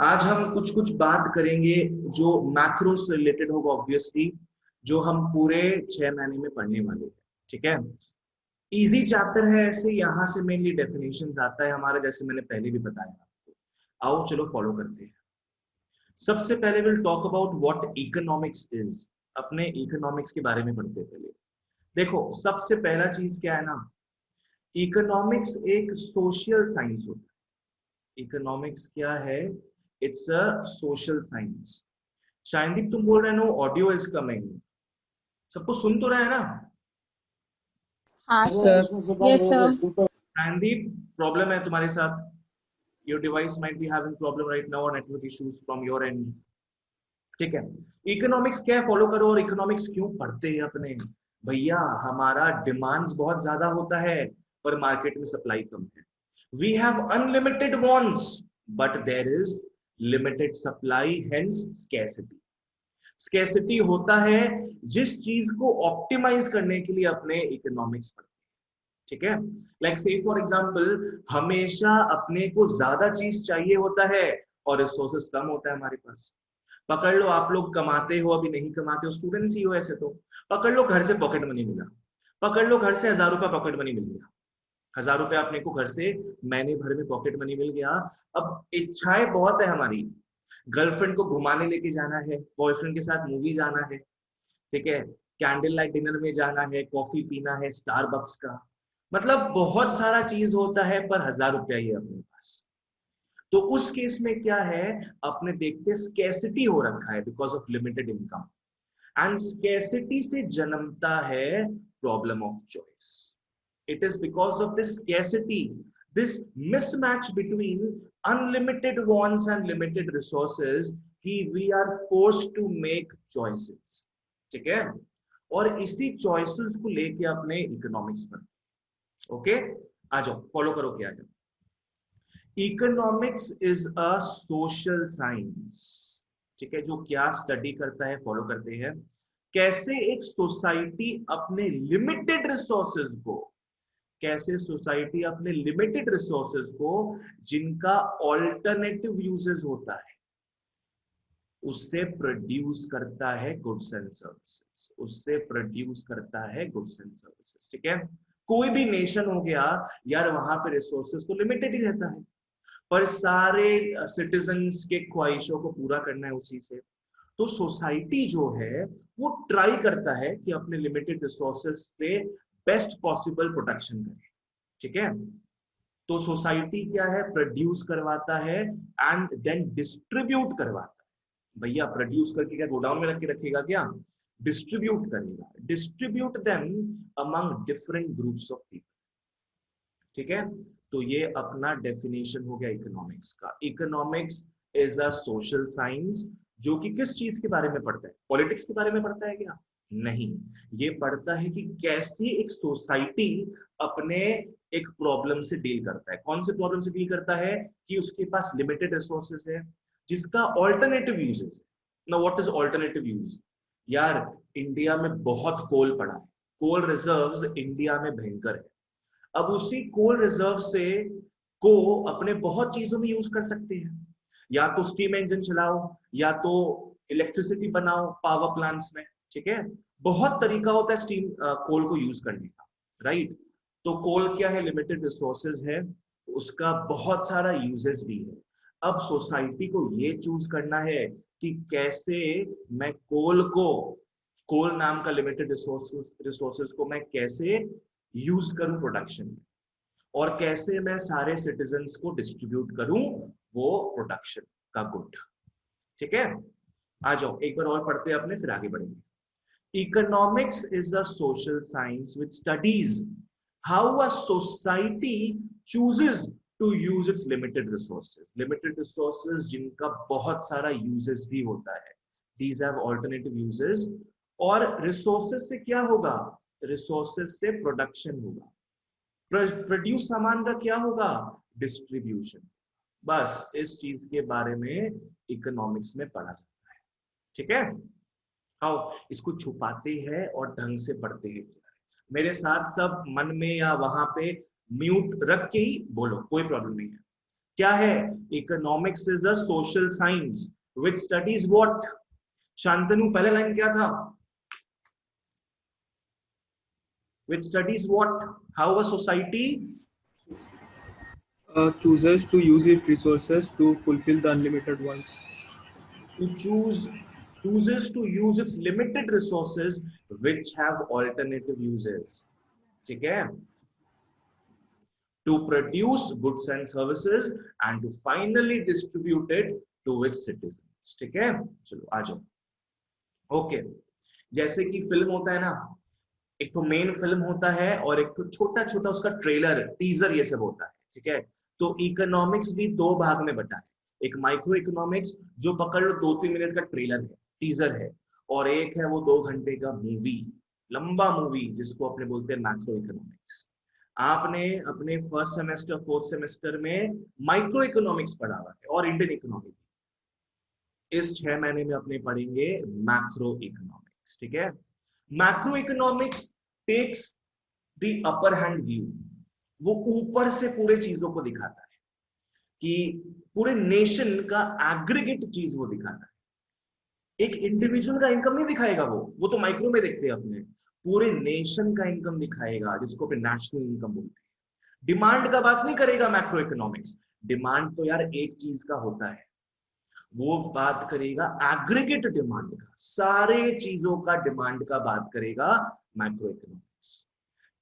आज हम कुछ कुछ बात करेंगे जो मैक्रो से रिलेटेड होगा ऑब्वियसली, जो हम पूरे 6 महीने में पढ़ने वाले हैं। ठीक है, इजी चैप्टर है, ऐसे यहाँ से मेनली डेफिनेशन आता है हमारा, जैसे मैंने पहले भी बताया आपको। आओ चलो फॉलो करते हैं। सबसे पहले will talk about what economics is. अपने इकोनॉमिक्स के बारे में पढ़ते हैं पहले। देखो, सबसे पहला चीज क्या है ना, इकोनॉमिक्स एक सोशल साइंस होता है। इकोनॉमिक्स क्या है? It's a social science. Shayandeep तुम बोल रहे हो नो ऑडियो इज कमिंग, सबको सुन तो रहा है ना? हाँ sir. Yes sir. Shayandeep, problem है तुम्हारे साथ? Your device might be having problem right now, network issues from your end. ठीक है, इकोनॉमिक्स क्या है फॉलो करो। और इकोनॉमिक्स क्यों पढ़ते हैं अपने भैया? हमारा डिमांड्स बहुत ज्यादा होता है पर मार्केट में सप्लाई कम है। We have unlimited wants but there is limited supply, hence scarcity. Scarcity होता है जिस चीज को ऑप्टिमाइज करने के लिए अपने इकोनॉमिक्स पढ़ते हैं। ठीक है, लाइक से फॉर एग्जांपल, हमेशा अपने को ज्यादा चीज चाहिए होता है और रिसोर्सेस कम होता है हमारे पास। पकड़ लो, आप लोग कमाते हो, अभी नहीं कमाते हो, स्टूडेंट्स ही हो ऐसे तो। पकड़ लो घर से पॉकेट मनी मिला, पकड़ लो घर से 1000 रुपया पॉकेट मनी मिल गया। 1000 रुपया अपने को घर से महीने भर में पॉकेट मनी मिल गया। अब इच्छाएं बहुत है हमारी, गर्लफ्रेंड को घुमाने लेके जाना है, बॉयफ्रेंड के साथ मूवी जाना है, ठीक है, कैंडल लाइट डिनर में जाना है, कॉफी पीना है स्टारबक्स का, मतलब बहुत सारा चीज होता है, पर 1000 रुपया ही है अपने पास। तो उस केस में क्या है, अपने देखते स्कैर्सिटी हो रखा है because of limited income, and scarcity से जन्मता है problem of choice. It is because of this scarcity, this mismatch between unlimited wants and limited resources कि we are forced to make choices. ठीक है, और इसी चॉइसेस को लेके अपने इकोनॉमिक्स पर। ओके, आ जाओ फॉलो करो क्या है। Economics is a social science. ठीक है, जो क्या स्टडी करता है, फॉलो करते हैं कैसे एक सोसाइटी अपने लिमिटेड रिसोर्सेज को, कैसे सोसाइटी अपने लिमिटेड रिसोर्सेज को जिनका ऑल्टरनेटिव यूजेस होता है उससे प्रोड्यूस करता है गुड्स एंड सर्विसेज, उससे प्रोड्यूस करता है गुड्स एंड सर्विसेज। ठीक है, कोई भी नेशन हो गया यार, वहां पे रिसोर्सेज तो लिमिटेड ही रहता है, पर सारे सिटीजन्स के ख्वाहिशों को पूरा करना है उसी से। तो सोसाइटी जो है वो ट्राई करता है कि अपने लिमिटेड रिसोर्सेज से बेस्ट पॉसिबल प्रोटेक्शन करे। ठीक है, तो सोसाइटी क्या है, प्रोड्यूस करवाता है एंड देन डिस्ट्रीब्यूट करवाता है। भैया प्रोड्यूस करके क्या गोडाउन में रख के रखेगा क्या? डिस्ट्रीब्यूट करेगा, distribute them among different groups of people. ठीक है, तो ये अपना डेफिनेशन हो गया इकोनॉमिक्स का। Economics is a social science जो कि किस चीज के बारे में पढ़ता है? पॉलिटिक्स के बारे में पढ़ता है क्या? नहीं, ये पढ़ता है कि कैसे एक सोसाइटी अपने एक प्रॉब्लम से डील करता है। कौन से प्रॉब्लम से डील करता है? कि उसके पास लिमिटेड रिसोर्सेज है जिसका ऑल्टरनेटिव यूजेस है। ना व्हाट इज ऑल्टरनेटिव यूज? यार इंडिया में बहुत कोल पड़ा है, कोल रिजर्व्स इंडिया में भयंकर है। अब उसी कोल रिजर्व से को अपने बहुत चीजों में यूज कर सकते हैं, या तो स्टीम इंजन चलाओ, या तो इलेक्ट्रिसिटी बनाओ पावर प्लांट्स में। ठीक है, बहुत तरीका होता है स्टीम कोल को यूज करने का, राइट? तो कोल क्या है? लिमिटेड रिसोर्सेज है, उसका बहुत सारा यूजेस भी है। अब सोसाइटी को ये चूज करना है कि कैसे मैं कोल नाम का लिमिटेड रिसोर्सेज को मैं कैसे यूज करूं प्रोडक्शन में, और कैसे मैं सारे सिटीजन्स को डिस्ट्रीब्यूट करूं वो प्रोडक्शन का गुड। ठीक है, आ जाओ एक बार और पढ़ते हैं अपने, फिर आगे बढ़ेंगे। Economics is a social science which studies how a society chooses to use its limited resources. Limited resources जिनका बहुत सारा यूजेस भी होता है, दीज हैव ऑल्टरनेटिव यूजेस। और रिसोर्सेज से क्या होगा? रिसोर्सेज से प्रोडक्शन होगा, प्रोड्यूस सामान का क्या होगा? डिस्ट्रीब्यूशन। बस इस चीज के बारे में इकोनॉमिक्स में पढ़ा जाता है। ठीक है, आओ इसको छुपाते हैं और ढंग से पढ़ते हैं। मेरे साथ सब मन में या वहां पे म्यूट रख के ही बोलो, कोई प्रॉब्लम नहीं है। क्या है? Economics is a social science which studies what? Shantanu पहले लाइन क्या था? which studies what? How a society chooses to use its resources to fulfill the unlimited ones. to chooses to use its limited resources which have alternative uses. ठीक है? To produce goods and services and to finally distribute it to its citizens. ठीक है? चलो आ जाओ. Okay, जैसे कि film होता है ना, एक तो मेन फिल्म होता है और एक तो छोटा छोटा उसका ट्रेलर, टीजर, ये सब होता है. ठीक है? तो इकोनॉमिक्स भी दो भाग में बटा है. एक माइक्रो इकोनॉमिक्स जो पकड़ लो 2-3 मिनट का ट्रेलर है, टीजर है, और एक है वो 2 घंटे का मूवी, लंबा मूवी, जिसको अपने बोलते हैं मैक्रो इकोनॉमिक्स. आपने अपने फर्स्ट सेमेस्टर, फोर्थ सेमेस्टर में माइक्रो इकोनॉमिक्स पढ़ा हुआ है और इंडियन इकोनॉमिक्स. इस 6 महीने में अपने पढ़ेंगे मैक्रो इकोनॉमिक्स. ठीक है? Macroeconomics takes the upper hand view. वो ऊपर से पूरे चीजों को दिखाता है कि पूरे नेशन का एग्रीगेट चीज वो दिखाता है. एक इंडिविजुअल का इनकम नहीं दिखाएगा, वो तो माइक्रो में देखते हैं अपने. पूरे नेशन का इनकम दिखाएगा, जिसको अपने नेशनल इनकम बोलते हैं. डिमांड का बात नहीं करेगा मैक्रो इकोनॉमिक्स. डिमांड तो यार एक चीज का होता है, वो बात करेगा एग्रीगेट डिमांड का, सारे चीजों का डिमांड का बात करेगा मैक्रो इकोनॉमिक्स.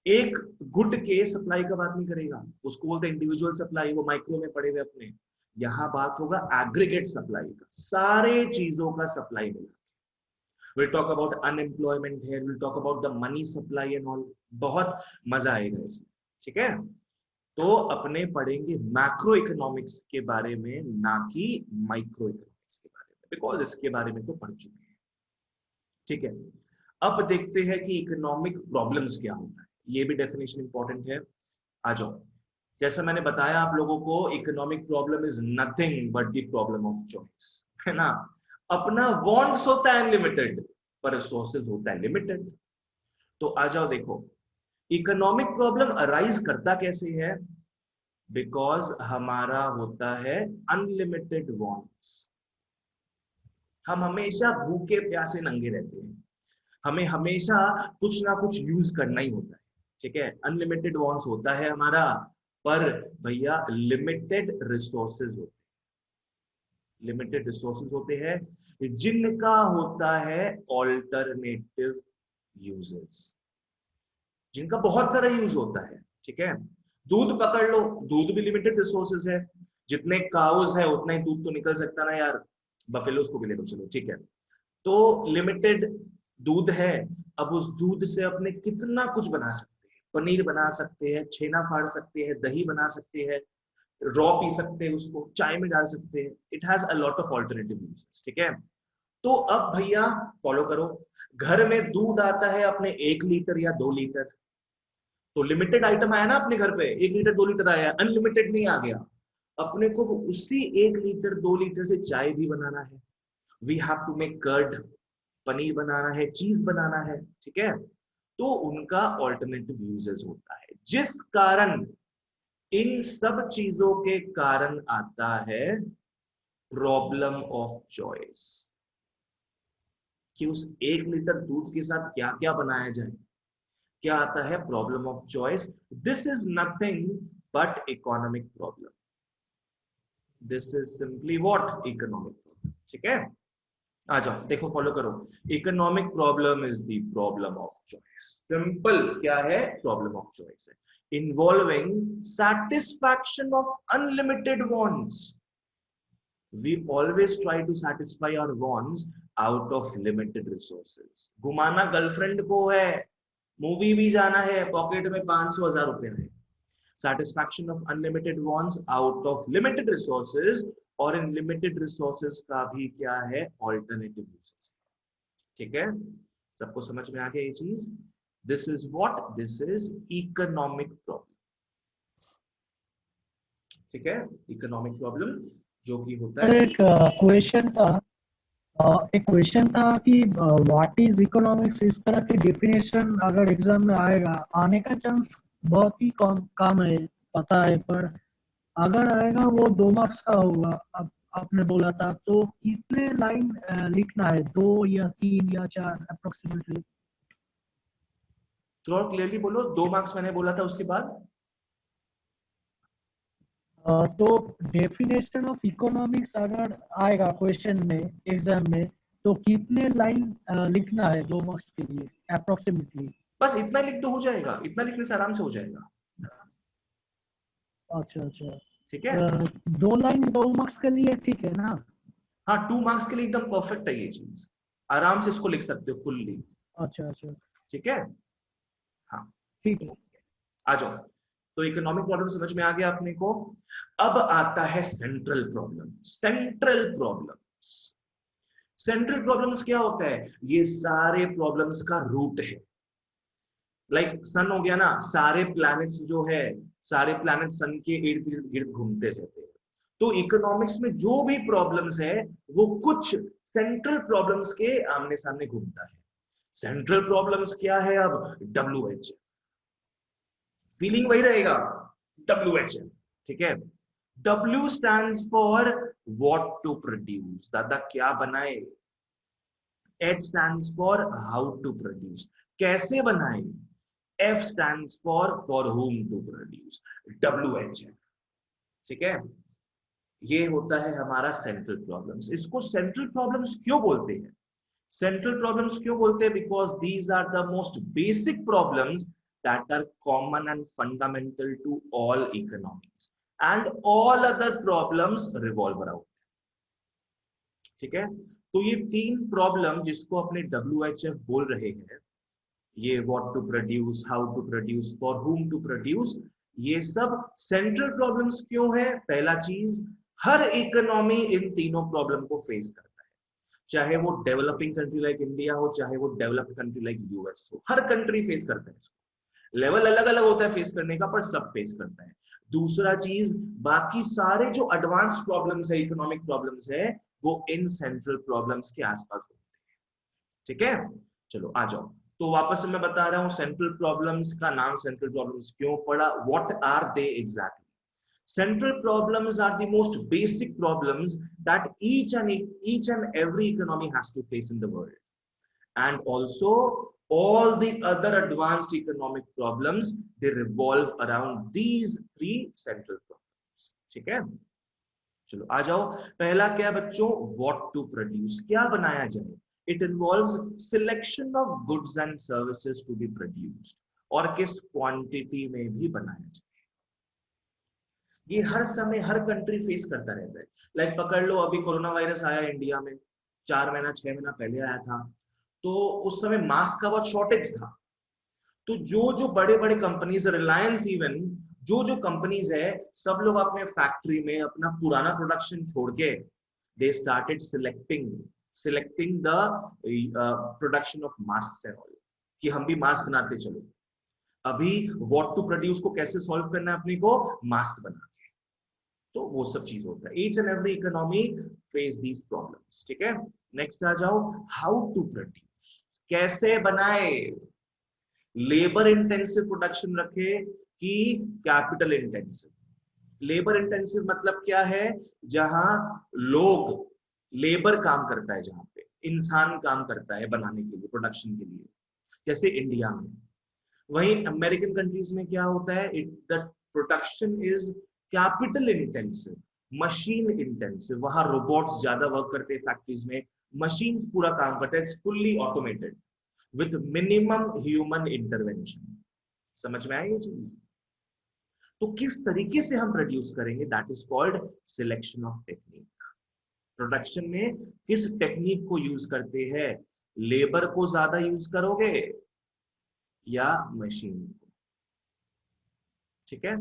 एक गुड के सप्लाई का बात नहीं करेगा, उसको बोलते हैं इंडिविजुअल सप्लाई, वो माइक्रो में पड़े हुए अपने. यहां बात होगा एग्रीगेट सप्लाई का, सारे चीजों का सप्लाई मिला. We'll talk about unemployment here, we'll talk about the money supply and all. बहुत मजा आएगा इसमें. ठीक है? तो अपने पढ़ेंगे मैक्रो इकोनॉमिक्स के बारे में, ना कि माइक्रो इकोनॉमिक्स के बारे में, बिकॉज इसके बारे में तो पढ़ चुके हैं. ठीक है? अब देखते हैं कि इकोनॉमिक प्रॉब्लम्स क्या होता है. ये भी डेफिनेशन इंपॉर्टेंट है. आ जाओ. जैसा मैंने बताया आप लोगों को, economic problem is nothing but the problem of choice, है ना. अपना वांट्स होता है अनलिमिटेड, पर रिसोर्सेज होता है लिमिटेड. तो आ जाओ देखो, इकोनॉमिक प्रॉब्लम अराइज करता कैसे है? बिकॉज हमारा होता है अनलिमिटेड वांट्स. हम हमेशा भूखे प्यासे नंगे रहते हैं, हमें हमेशा कुछ ना कुछ यूज करना ही होता है. ठीक है? अनलिमिटेड वांट्स होता है हमारा, पर भैया लिमिटेड रिसोर्सेज होते हैं. लिमिटेड रिसोर्सेज होते हैं जिनका होता है ऑल्टरनेटिव यूजेस, जिनका बहुत सारा यूज होता है. ठीक है? दूध पकड़ लो, दूध भी लिमिटेड रिसोर्सेज है. जितने काउज है उतना ही दूध तो निकल सकता ना यार, बफेलोस को भी ले लो, चलो ठीक है. तो लिमिटेड दूध है. अब उस दूध से अपने कितना कुछ बना सकते हैं. पनीर बना सकते हैं, छेना फाड़ सकते हैं, दही बना सकते हैं, रॉ पी सकते हैं, उसको चाय में डाल सकते हैं. It has a lot of alternative uses. ठीक है? तो अब भैया फॉलो करो, घर में दूध आता है अपने 1 लीटर या 2 लीटर, तो लिमिटेड आइटम आया ना अपने घर पे, 1 लीटर 2 लीटर आया, अनलिमिटेड नहीं आ गया. अपने को उसी 1 लीटर 2 लीटर से चाय भी बनाना है. We have to make curd, paneer बनाना है, चीज बनाना है. ठीक है? तो उनका ऑल्टरनेटिव यूजेस होता है, जिस कारण इन सब चीजों के कारण आता है प्रॉब्लम ऑफ चॉइस, कि उस 1 लीटर दूध के साथ क्या क्या बनाया जाए. क्या आता है? Problem of choice. This is nothing but economic problem. This is simply what? Economic problem. ठीक है? आ जाओ देखो, फॉलो करो. Economic problem is the problem of choice. Simple क्या है? प्रॉब्लम ऑफ चॉइस है. Involving satisfaction of unlimited wants. We always try to satisfy our wants out of limited resources. घुमाना गर्लफ्रेंड को है, मूवी भी जाना है, पॉकेट में 500,000 रुपए है. Satisfaction of unlimited wants out of limited resources, और इन limited resources का भी क्या है? Alternative uses. ठीक है? सबको समझ में आ गया ये चीज? This is what? This is economic problem. ठीक है? Economic problem जो कि होता है. एक क्वेश्चन था कि व्हाट इज इकोनॉमिक्स. इस तरह की डेफिनेशन अगर एग्जाम में आएगा, आने का चांस बहुत ही कम है, पता है, पर अगर आएगा वो 2 मार्क्स का होगा, अब आपने बोला था, तो कितने लाइन लिखना है, 2 या 3 या 4 अप्रोक्सीमेटली? थोड़ा क्लियरली बोलो, 2 मार्क्स मैंने बोला था, उसके बाद तो डेफिनेशन ऑफ इकोनॉमिक्स अगर आएगा क्वेश्चन में एग्जाम में, तो कितने लाइन लिखना है 2 मार्क्स के लिए अप्रोक्सीमेटली? बस इतना लिख दो, हो जाएगा, इतना लिखने से आराम से हो जाएगा। अच्छा अच्छा। ठीक है, 2 लाइन 2 मार्क्स के लिए ठीक है ना? हाँ 2 मार्क्स के लिए एकदम परफेक्ट है ये चीज, आराम से इसको लिख सकते हो फुल्ली। अच्छा अच्छा, ठीक है, हाँ ठीक है। आ जाओ। तो इकोनॉमिक प्रॉब्लम समझ में आ गया अपने को। अब आता है central problem. Central problems, central problems क्या होता है? ये सारे प्रॉब्लम्स का रूट है। लाइक सन हो गया ना, सारे प्लैनेट्स जो है, सारे प्लैनेट सन के इर्द गिर्द घूमते रहते हैं। तो इकोनॉमिक्स में जो भी प्रॉब्लम्स है वो कुछ सेंट्रल प्रॉब्लम्स के आमने सामने घूमता है। सेंट्रल प्रॉब्लम्स क्या है? अब WH, फीलिंग वही रहेगा, WH। ठीक है, W stands for what to produce, दादा क्या बनाए। H stands for how to produce, कैसे बनाए। F stands for whom to produce, WH है। ठीक है, ये होता है हमारा सेंट्रल प्रॉब्लम्स। इसको सेंट्रल प्रॉब्लम्स क्यों बोलते हैं? सेंट्रल प्रॉब्लम्स क्यों बोलते हैं? Because these are the most basic problems that are common and fundamental to all economics and all other problems revolve around. ठीक है, तो ये 3 प्रॉब्लम जिसको अपने WHF बोल रहे हैं, ये what to produce, how to produce, for whom to produce, ये सब सेंट्रल प्रॉब्लम्स क्यों है? पहला चीज, हर इकोनॉमी इन तीनों प्रॉब्लम को फेस करता है, चाहे वो डेवलपिंग कंट्री लाइक इंडिया हो, चाहे वो डेवलप्ड कंट्री लाइक US हो, हर कंट्री फेस करता है इसको। लेवल अलग अलग होता है फेस करने का, पर सब फेस करता है। दूसरा चीज, बाकी सारे जो एडवांस्ड प्रॉब्लम्स है, इकोनॉमिक प्रॉब्लम्स है, वो इन सेंट्रल प्रॉब्लम्स के आसपास होते हैं। ठीक है, चलो आ जाओ। तो वापस से मैं बता रहा हूं, सेंट्रल प्रॉब्लम्स का नाम सेंट्रल प्रॉब्लम्स क्यों पड़ा, what are they exactly? Central problems are the most basic problems that each and every economy has to face in the world, and also all the other advanced economic problems, they revolve around these 3 central problems. ठीक है, चलो आ जाओ। पहला क्या बच्चों? What to produce, क्या बनाया जाए। It involves selection of goods and services to be produced, और किस क्वांटिटी में भी बनाया जाए। ये हर समय हर कंट्री फेस करता रहता है। लाइक पकड़ लो, अभी कोरोना वायरस आया इंडिया में, 4 महीना 6 महीना पहले आया था, तो उस समय मास्क का बहुत शॉर्टेज था। तो जो जो बड़े बड़े कंपनीज, रिलायंस इवन, जो जो कंपनीज है, सब लोग अपने फैक्ट्री में अपना पुराना प्रोडक्शन छोड़ के they started selecting the production of mask and all, कि हम भी मास्क बनाते चलो। अभी व्हाट टू प्रोड्यूस को कैसे सॉल्व करना है अपने को? मास्क बना। तो वो सब चीज होता है। Each and every economy face these problems. ठीक है, नेक्स्ट आ जाओ, हाउ टू प्रोड्यूस, कैसे बनाए। लेबर इंटेंसिव प्रोडक्शन रखे कि कैपिटल इंटेंसिव? लेबर इंटेंसिव मतलब क्या है? जहां लोग, लेबर काम करता है, जहां पे इंसान काम करता है बनाने के लिए, प्रोडक्शन के लिए, जैसे इंडिया में। वहीं अमेरिकन कंट्रीज में क्या होता है? The production is capital intensive, machine intensive. वहां रोबोट्स ज्यादा वर्क करते हैं फैक्ट्रीज में, मशीन्स पूरा काम करते हैं, it's fully automated with minimum human intervention. समझ में आई ये चीज? तो किस तरीके से हम प्रोड्यूस करेंगे, that is called selection of technique. Production में किस टेक्निक को यूज करते हैं? लेबर को ज्यादा यूज करोगे या मशीन को? ठीक है,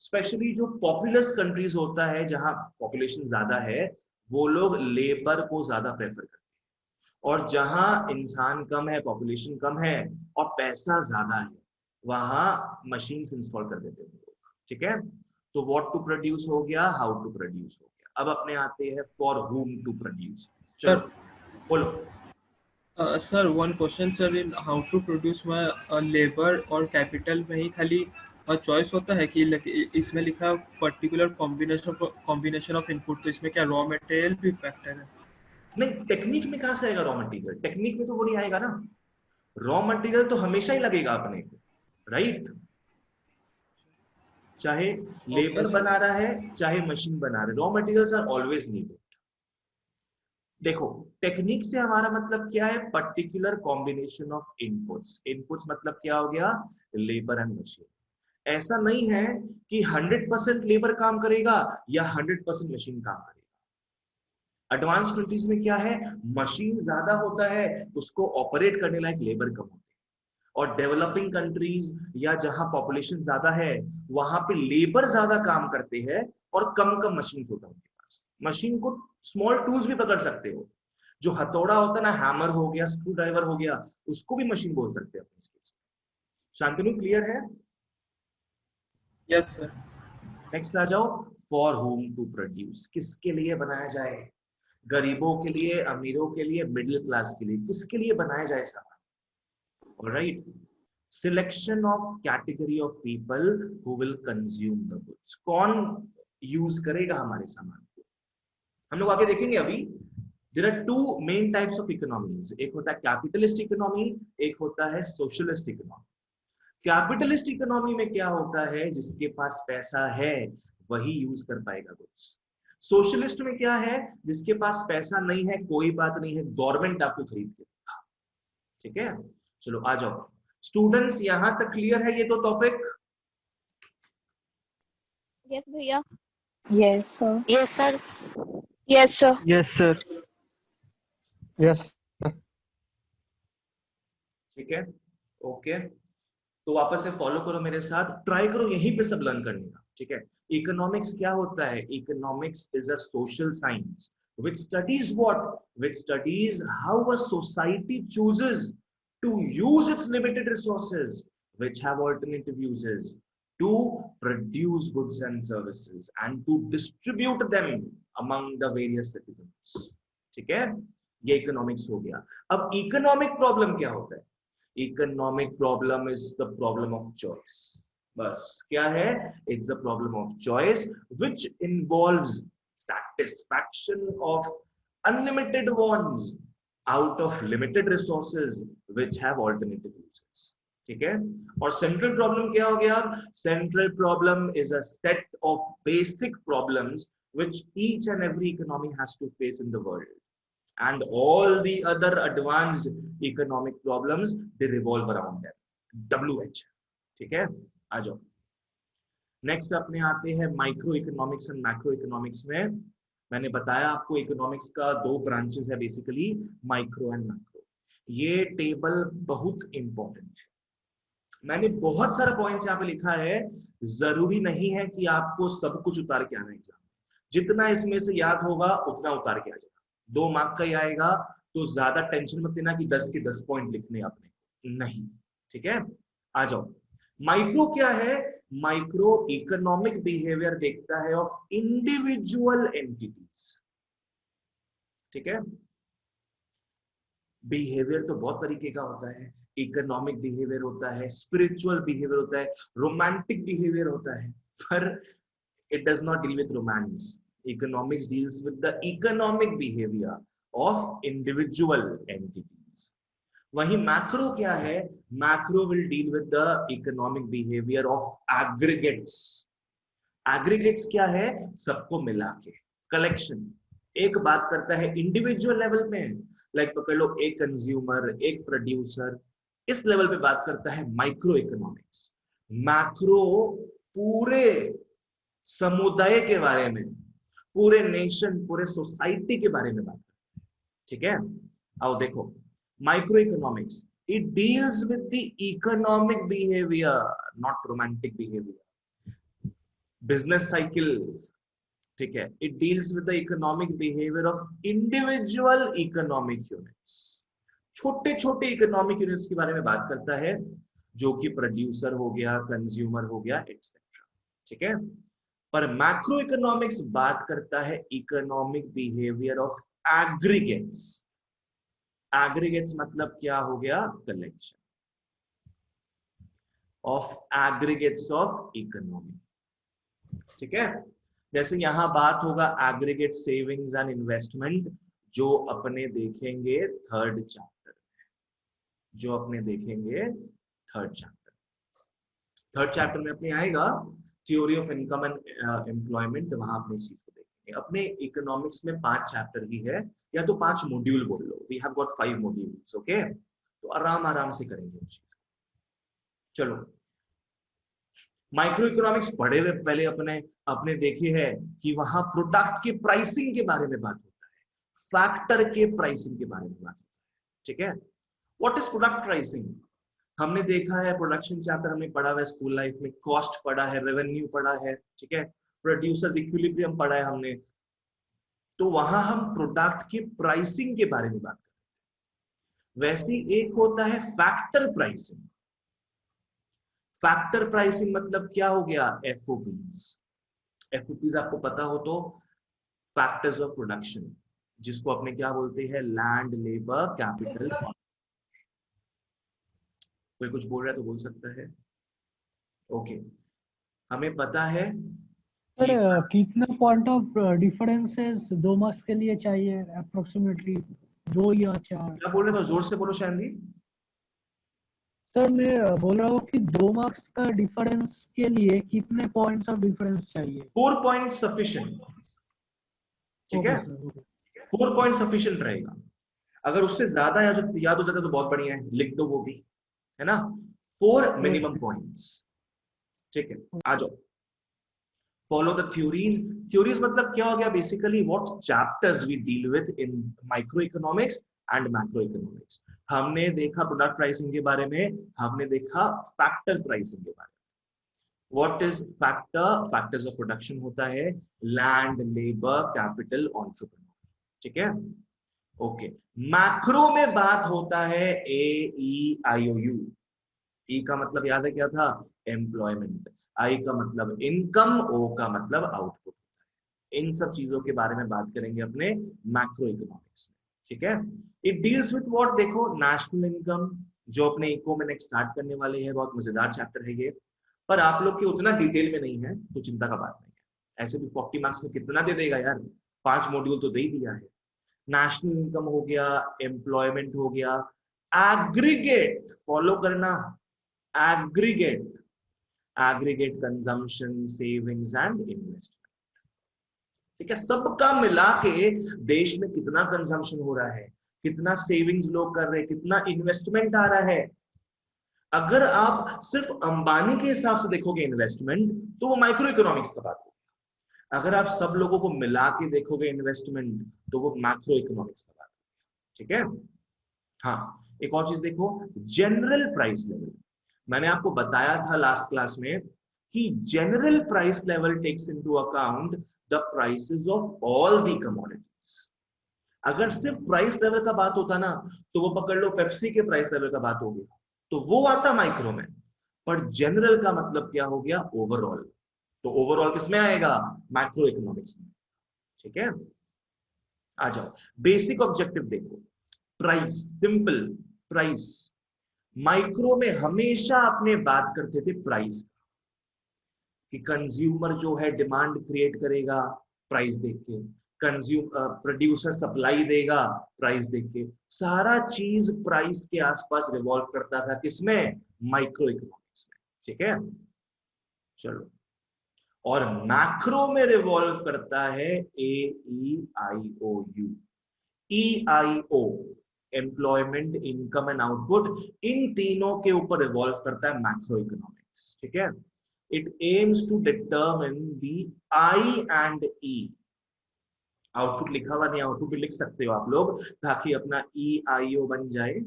स्पेशली जो पॉपुलस कंट्रीज होता है, जहां पॉपुलेशन ज्यादा है, वो लोग लेबर को ज्यादा प्रेफर करते हैं। और जहां इंसान कम है, पॉपुलेशन कम है और पैसा ज्यादा है, वहां मशीन इंस्टॉल कर देते हैं लोग। ठीक है, तो व्हाट टू प्रोड्यूस हो गया, हाउ टू प्रोड्यूस हो गया। अब अपने आते हैं फॉर whom टू प्रोड्यूस। चलो बोलो। Sir one question sir, in how to produce में लेबर और कैपिटल में ही खाली और चॉइस होता है कि इसमें लिखा पर्टिकुलर कॉम्बिनेशन ऑफ इनपुट, तो इसमें क्या रॉ मटेरियल भी फैक्टर है? नहीं, टेक्निक में कहां से आएगा रॉ मटेरियल? टेक्निक में तो वो नहीं आएगा ना। रॉ मटेरियल तो हमेशा ही लगेगा अपने को, राइट? चाहे ओके लेबर सर। बना रहा है चाहे मशीन बना रहा है, raw materials are always needed. देखो, टेक्निक से हमारा मतलब क्या है? Particular combination of inputs. Inputs मतलब क्या हो गया? Labour and machine. ऐसा नहीं है कि 100% लेबर काम करेगा या 100% मशीन काम करेगा। एडवांस कंट्रीज में क्या है? मशीन ज्यादा होता है, उसको ऑपरेट करने लायक लेबर कम होते हैं। और डेवलपिंग कंट्रीज या जहां पॉपुलेशन ज्यादा है, वहां पे लेबर ज्यादा काम करते हैं और कम कम मशीन होता है उनके पास। मशीन को स्मॉल टूल्स भी पकड़ सकते हो। जो हथौड़ा होता है ना, हैमर हो गया, स्क्रू ड्राइवर हो गया, उसको भी मशीन बोल सकते हैं अपने केस में। शांतनु, क्लियर है? Yes sir. नेक्स्ट आ जाओ। फॉर होम टू प्रोड्यूस, किसके लिए बनाया जाए? गरीबों के लिए, अमीरों के लिए, मिडिल क्लास के लिए, किसके लिए बनाया जाए सामान? Alright. Selection of category of people who will consume the goods. कौन यूज करेगा हमारे सामान को? हम लोग आगे देखेंगे अभी। There are two main types of economies. एक होता है कैपिटलिस्ट इकोनॉमी, एक होता है सोशलिस्ट इकोनॉमी। कैपिटलिस्ट इकोनॉमी में क्या होता है? जिसके पास पैसा है वही यूज कर पाएगा गुड्स। सोशलिस्ट में क्या है? जिसके पास पैसा नहीं है कोई बात नहीं है, गवर्नमेंट आपको खरीद के देगा। ठीक है, चलो आ जाओ स्टूडेंट्स, यहां तक क्लियर है ये तो टॉपिक? यस भैया। Yes, sir. Yes sir. Yes sir. Yes sir. Yes. ठीक है, ओके। तो वापस से फॉलो करो मेरे साथ, ट्राई करो यहीं पे सब लर्न करने का। ठीक है, इकोनॉमिक्स क्या होता है? Economics is a social science which studies what? Which studies how a society chooses to use its limited resources, which have alternative uses, to produce goods and services and to distribute them among the various citizens. ठीक है, ये economics हो गया। अब economic problem क्या होता है? Economic problem is the problem of choice. बस क्या है? It's the problem of choice which involves satisfaction of unlimited wants out of limited resources which have alternative uses. ठीक है, और सेंट्रल प्रॉब्लम क्या हो गया? Central problem is a set of basic problems which each and every economy has to face in the world. And all the other advanced economic problems they revolve around them. WH. ठीक है, आ जाओ। Next अपने आते हैं micro economics and macro economics में। मैंने बताया आपको इकोनॉमिक्स का दो ब्रांचेस है बेसिकली, माइक्रो एंड मैक्रो। ये टेबल बहुत इंपॉर्टेंट है। मैंने बहुत सारा पॉइंट्स यहाँ पे लिखा है, जरूरी नहीं है कि आपको सब कुछ उतार के आना एग्जाम। जितना इसमें से याद होगा उतना उतार के आ जाएगा। 2 मार्क का ही आएगा, तो ज्यादा टेंशन मत लेना कि 10 के 10 पॉइंट लिखने आपने, नहीं। ठीक है, आ जाओ। माइक्रो क्या है? माइक्रो इकोनॉमिक बिहेवियर देखता है ऑफ इंडिविजुअल एंटिटीज। ठीक है, बिहेवियर तो बहुत तरीके का होता है। इकोनॉमिक बिहेवियर होता है, स्पिरिचुअल बिहेवियर होता है, रोमांटिक बिहेवियर होता है, पर it does not deal with romance. Economics deals with the economic behavior of individual entities. वही मैक्रो क्या है? Macro will deal with the economic behavior of aggregates. Aggregates क्या है? सबको मिला के कलेक्शन। एक बात करता है इंडिविजुअल लेवल में, लाइक पकड़ लो एक कंज्यूमर, एक प्रोड्यूसर, इस लेवल पे बात करता है माइक्रो इकोनॉमिक्स। मैक्रो पूरे समुदाय के बारे में, पूरे नेशन, पूरे सोसाइटी के बारे में बात करते हैं। ठीक है, आओ देखो micro economics, it deals with the economic behaviour, not romantic behaviour, business cycle. ठीक है, it deals with the economic behaviour of individual economic units. छोटे छोटे इकोनॉमिक यूनिट्स के बारे में बात करता है, जो कि प्रोड्यूसर हो गया, कंज्यूमर हो गया, एक्सेट्रा। ठीक है, पर मैक्रो इकोनॉमिक्स बात करता है economic behaviour of aggregates. Aggregates मतलब क्या हो गया? Collection. Of aggregates of economy. ठीक है, जैसे यहां बात होगा एग्रीगेट सेविंग्स एंड इन्वेस्टमेंट, जो अपने देखेंगे थर्ड चैप्टर, जो अपने देखेंगे थर्ड चैप्टर में अपने आएगा theory of income and employment, वहां अपने इस चीज को देखेंगे। अपने इकोनॉमिक्स में 5 चैप्टर ही है, या तो 5 मॉड्यूल बोल लो, we have got 5 modules. Okay, तो आराम से करेंगे उस चीज। चलो, माइक्रो इकोनॉमिक्स पढ़े हुए पहले अपने देखे है कि वहां प्रोडक्ट के प्राइसिंग के बारे में बात होता है, फैक्टर के प्राइसिंग के बारे में बात होता है। ठीक है, व्हाट इज प्रोडक्ट प्राइसिंग? हमने देखा है प्रोडक्शन चैप्टर हमने पढ़ा हुआ है स्कूल लाइफ में, कॉस्ट पढ़ा है, रेवेन्यू पढ़ा है, ठीक है, प्रोड्यूसर्स इक्विलिब्रियम पढ़ा है हमने। तो वहां हम प्रोडक्ट की प्राइसिंग के बारे में बात करते हैं। वैसे एक होता है फैक्टर प्राइसिंग। फैक्टर प्राइसिंग मतलब क्या हो गया? एफओपीज। एफओपीज आपको पता हो तो फैक्टर्स ऑफ प्रोडक्शन, जिसको अपने क्या बोलते हैं? Land, labour, capital. कोई कुछ बोल रहा है तो बोल सकता है। ओके, हमें पता है सर कितना पॉइंट ऑफ डिफरेंसेस 2 मार्क्स के लिए चाहिए अप्रोक्सीमेटली? 2 या 4? क्या बोल रहे थे? जोर से बोलो शायद। सर मैं बोल रहा हूँ कि 2 मार्क्स का डिफरेंस के लिए कितने पॉइंट्स ऑफ डिफरेंस चाहिए? 4 पॉइंट सफिशिएंट। ठीक है, 4 पॉइंट सफिशिएंट रहेगा। अगर उससे ज्यादा याद हो जाता तो बहुत बढ़िया है, लिख दो वो भी, है ना। 4 मिनिमम पॉइंट्स। ठीक है, आ जाओ। Follow the theories. थ्योरीज मतलब क्या हो गया? Basically what chapters we deal with in microeconomics and macroeconomics. हमने देखा प्रोडक्ट प्राइसिंग के बारे में, हमने देखा फैक्टर प्राइसिंग के बारे में। What is factor? Factors of production होता है लैंड, लेबर, कैपिटल, एंटरप्रेन्योर। ठीक है, ओके। मैक्रो में बात होता है AEIOU। ई का मतलब याद है क्या था? एम्प्लॉयमेंट। आई का मतलब इनकम, ओ का मतलब आउटपुट। इन सब चीजों के बारे में बात करेंगे अपने मैक्रो इकोनॉमिक्स में। ठीक है, इट डील्स विद व्हाट? देखो, नेशनल इनकम, जो अपने इको में नेक्स्ट स्टार्ट करने वाले हैं। बहुत मजेदार चैप्टर है ये, पर आप लोग के उतना डिटेल में नहीं है तो चिंता का बात नहीं है। ऐसे भी 40 मार्क्स में कितना दे देगा यार, 5 मॉड्यूल तो दे ही दिया है। नेशनल इनकम हो गया, एम्प्लॉयमेंट हो गया, एग्रीगेट फॉलो करना, aggregate, aggregate consumption, savings and investment. ठीक है, सबका मिला के देश में कितना कंजम्पशन हो रहा है, कितना सेविंग्स लोग कर रहे हैं, कितना इन्वेस्टमेंट आ रहा है। अगर आप सिर्फ अंबानी के हिसाब से देखोगे इन्वेस्टमेंट, तो वो माइक्रो इकोनॉमिक्स का बात होगी। अगर आप सब लोगों को मिला के देखोगे इन्वेस्टमेंट, तो वो मैक्रो इकोनॉमिक्स का बात होगी। ठीक है, हाँ, एक और चीज देखो, जनरल प्राइस लेवल। मैंने आपको बताया था लास्ट क्लास में कि general price level takes into account the prices of all the commodities. अगर सिर्फ प्राइस लेवल का बात होता ना, तो वो पकड़ लो पेप्सी के प्राइस लेवल का बात होगी, तो वो आता माइक्रो में। पर जनरल का मतलब क्या हो गया? ओवरऑल। तो ओवरऑल किसमें आएगा? मैक्रो इकोनॉमिक्स में। ठीक है, आ जाओ। बेसिक ऑब्जेक्टिव देखो, प्राइस, सिंपल प्राइस। माइक्रो में हमेशा अपने बात करते थे प्राइस कि कंज्यूमर जो है डिमांड क्रिएट करेगा प्राइस देख के, प्रोड्यूसर सप्लाई देगा प्राइस देख के। सारा चीज प्राइस के आसपास रिवॉल्व करता था, किसमें? माइक्रो इकोनॉमिक्स में। ठीक है, चलो। और मैक्रो में रिवॉल्व करता है AEIOU। EIO, employment, income and output, इन तीनों के ऊपर रिवॉल्व करता है मैक्रो इकोनॉमिक्स। ठीक है, it aims to determine the I and E। Output लिखा हुआ नहीं, आउटपुट भी लिख सकते हो आप लोग, ताकि अपना EIO बन जाए।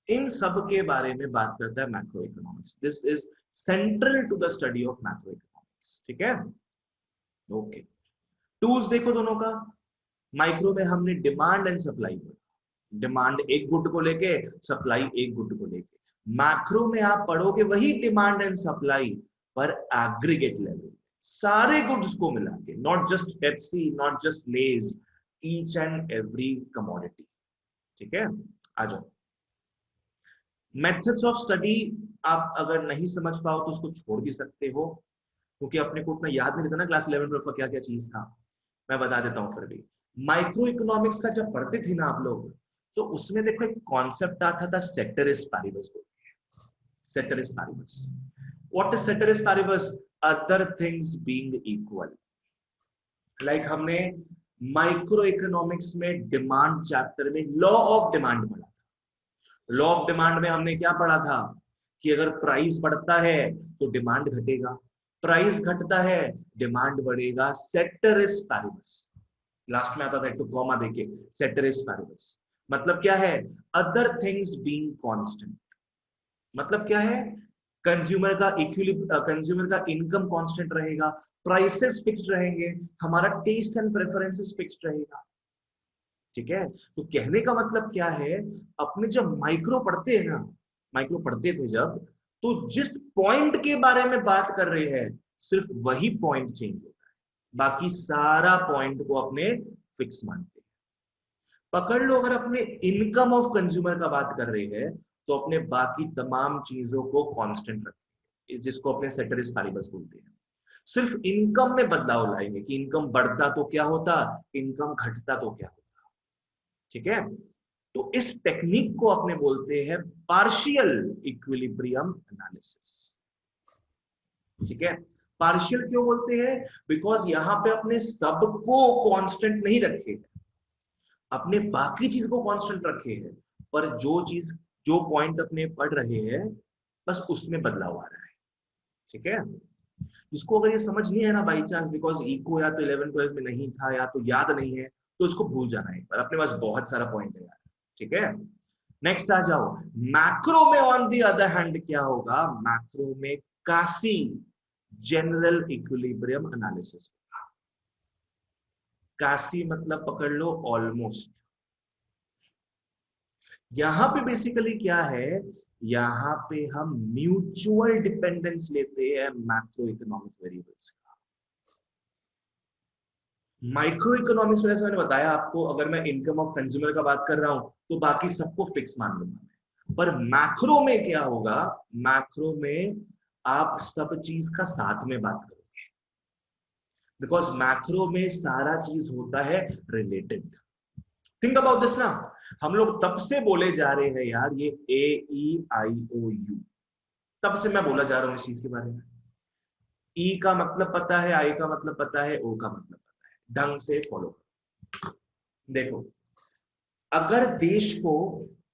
इन सब के बारे में बात करता है macroeconomics. This is central to the study of macro economics. ठीक है, ओके। टूल्स देखो दोनों का। माइक्रो में हमने डिमांड एंड सप्लाई पढ़ा, डिमांड एक गुड को लेके, सप्लाई एक गुड को लेके। मैक्रो में आप पढ़ोगे वही डिमांड एंड सप्लाई, पर एग्रीगेट लेवल, सारे गुड्स को मिला के, not just Pepsi, not just Lay's, each and every commodity. ठीक है, आ जाओ। मेथड्स ऑफ स्टडी आप अगर नहीं समझ पाओ तो उसको छोड़ भी सकते हो, क्योंकि अपने को उतना याद नहीं रहता ना क्लास 11 12 का क्या क्या चीज था। मैं बता देता हूँ फिर भी। माइक्रो इकोनॉमिक्स का जब पढ़ते थे ना आप लोग, तो उसमें देखो एक कॉन्सेप्ट आता था सेटेरिस पैरिबस को। Ceteris paribus, what is ceteris paribus? Other things being equal. Like हमने माइक्रो इकोनॉमिक्स में डिमांड चैप्टर में लॉ ऑफ डिमांड पढ़ा था। लॉ ऑफ डिमांड में हमने क्या पढ़ा था कि अगर प्राइस बढ़ता है तो डिमांड घटेगा, प्राइस घटता है डिमांड बढ़ेगा। सेटेरिस पैरिबस लास्ट में आता था, एक तो कॉमा देके, सेटेरिस पैरिबस मतलब क्या है? Other things being constant. मतलब क्या है? कंज्यूमर का कंज्यूमर का इनकम कांस्टेंट रहेगा, प्राइसेस फिक्स्ड रहेंगे, हमारा टेस्ट एंड प्रेफरेंसेस फिक्स्ड रहेगा। ठीक है, तो कहने का मतलब क्या है, अपने जब माइक्रो पढ़ते हैं ना, माइक्रो पढ़ते थे जब, तो जिस पॉइंट के बारे में बात कर रहे हैं सिर्फ वही पॉइंट चेंज होता है, बाकी सारा पॉइंट को अपने फिक्स मानते हैं। पकड़ लो, अगर अपने इनकम ऑफ कंज्यूमर का बात कर रहे हैं तो अपने बाकी तमाम चीजों को कांस्टेंट रखेंगे, जिसको अपने सेटेरिस पैरिबस बोलते हैं। सिर्फ इनकम में बदलाव लाएंगे कि इनकम बढ़ता तो क्या होता, इनकम घटता तो क्या होता। ठीक है, तो इस टेक्निक को अपने बोलते हैं पार्शियल इक्विलिब्रियम एनालिसिस। ठीक है, पार्शियल क्यों बोलते हैं? बिकॉज यहां पे अपने सबको कांस्टेंट नहीं रखे हैं, अपने बाकी चीज को कांस्टेंट रखे हैं, पर जो चीज, जो पॉइंट अपने पढ़ रहे हैं बस उसमें बदलाव आ रहा है। ठीक है, जिसको अगर ये समझ नहीं है ना बाई चांस, बिकॉज इको या तो 11 12 में नहीं था या तो याद नहीं है, तो इसको भूल जाना है, पर अपने पास बहुत सारा पॉइंट है यार। ठीक है, नेक्स्ट आ जाओ। मैक्रो में ऑन दी अदर हैंड क्या होगा? मैक्रो में कासी जनरल इक्विलिब्रियम एनालिसिस। कासी मतलब पकड़ लो ऑलमोस्ट। यहां पे बेसिकली क्या है, यहां पे हम म्यूचुअल डिपेंडेंस लेते हैं मैक्रो इकोनॉमिक वेरिएबल्स का। माइक्रो इकोनॉमिक्स में मैंने बताया आपको, अगर मैं इनकम ऑफ कंज्यूमर का बात कर रहा हूं तो बाकी सबको फिक्स मान लूंगा मैं, पर मैक्रो में क्या होगा? मैक्रो में आप सब चीज का साथ में बात करोगे, बिकॉज मैक्रो में सारा चीज होता है रिलेटेड। थिंक अबाउट दिस ना, हम लोग तब से बोले जा रहे हैं यार ये AEIOU, तब से मैं बोला जा रहा हूं इस चीज के बारे में। ई का मतलब पता है, आई का मतलब पता है, ओ का मतलब पता है, ढंग से फॉलो करो। देखो, अगर देश को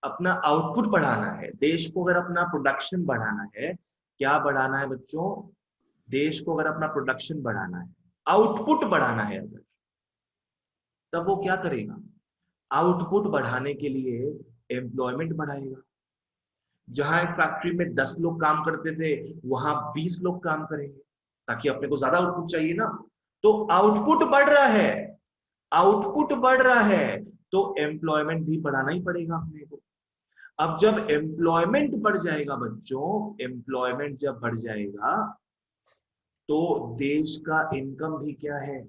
अपना आउटपुट बढ़ाना है, देश को अगर अपना प्रोडक्शन बढ़ाना है, क्या बढ़ाना है बच्चों? देश को अगर अपना प्रोडक्शन बढ़ाना है, आउटपुट बढ़ाना है अगर, तब वो क्या करेगा? आउटपुट बढ़ाने के लिए एम्प्लॉयमेंट बढ़ाएगा। जहां एक फैक्ट्री में 10 लोग काम करते थे वहां 20 लोग काम करेंगे, ताकि अपने को ज्यादा आउटपुट चाहिए ना। तो आउटपुट बढ़ रहा है, आउटपुट बढ़ रहा है तो एम्प्लॉयमेंट भी बढ़ाना ही पड़ेगा अपने को। अब जब एम्प्लॉयमेंट बढ़ जाएगा बच्चों, एम्प्लॉयमेंट जब बढ़ जाएगा तो देश का इनकम भी क्या है?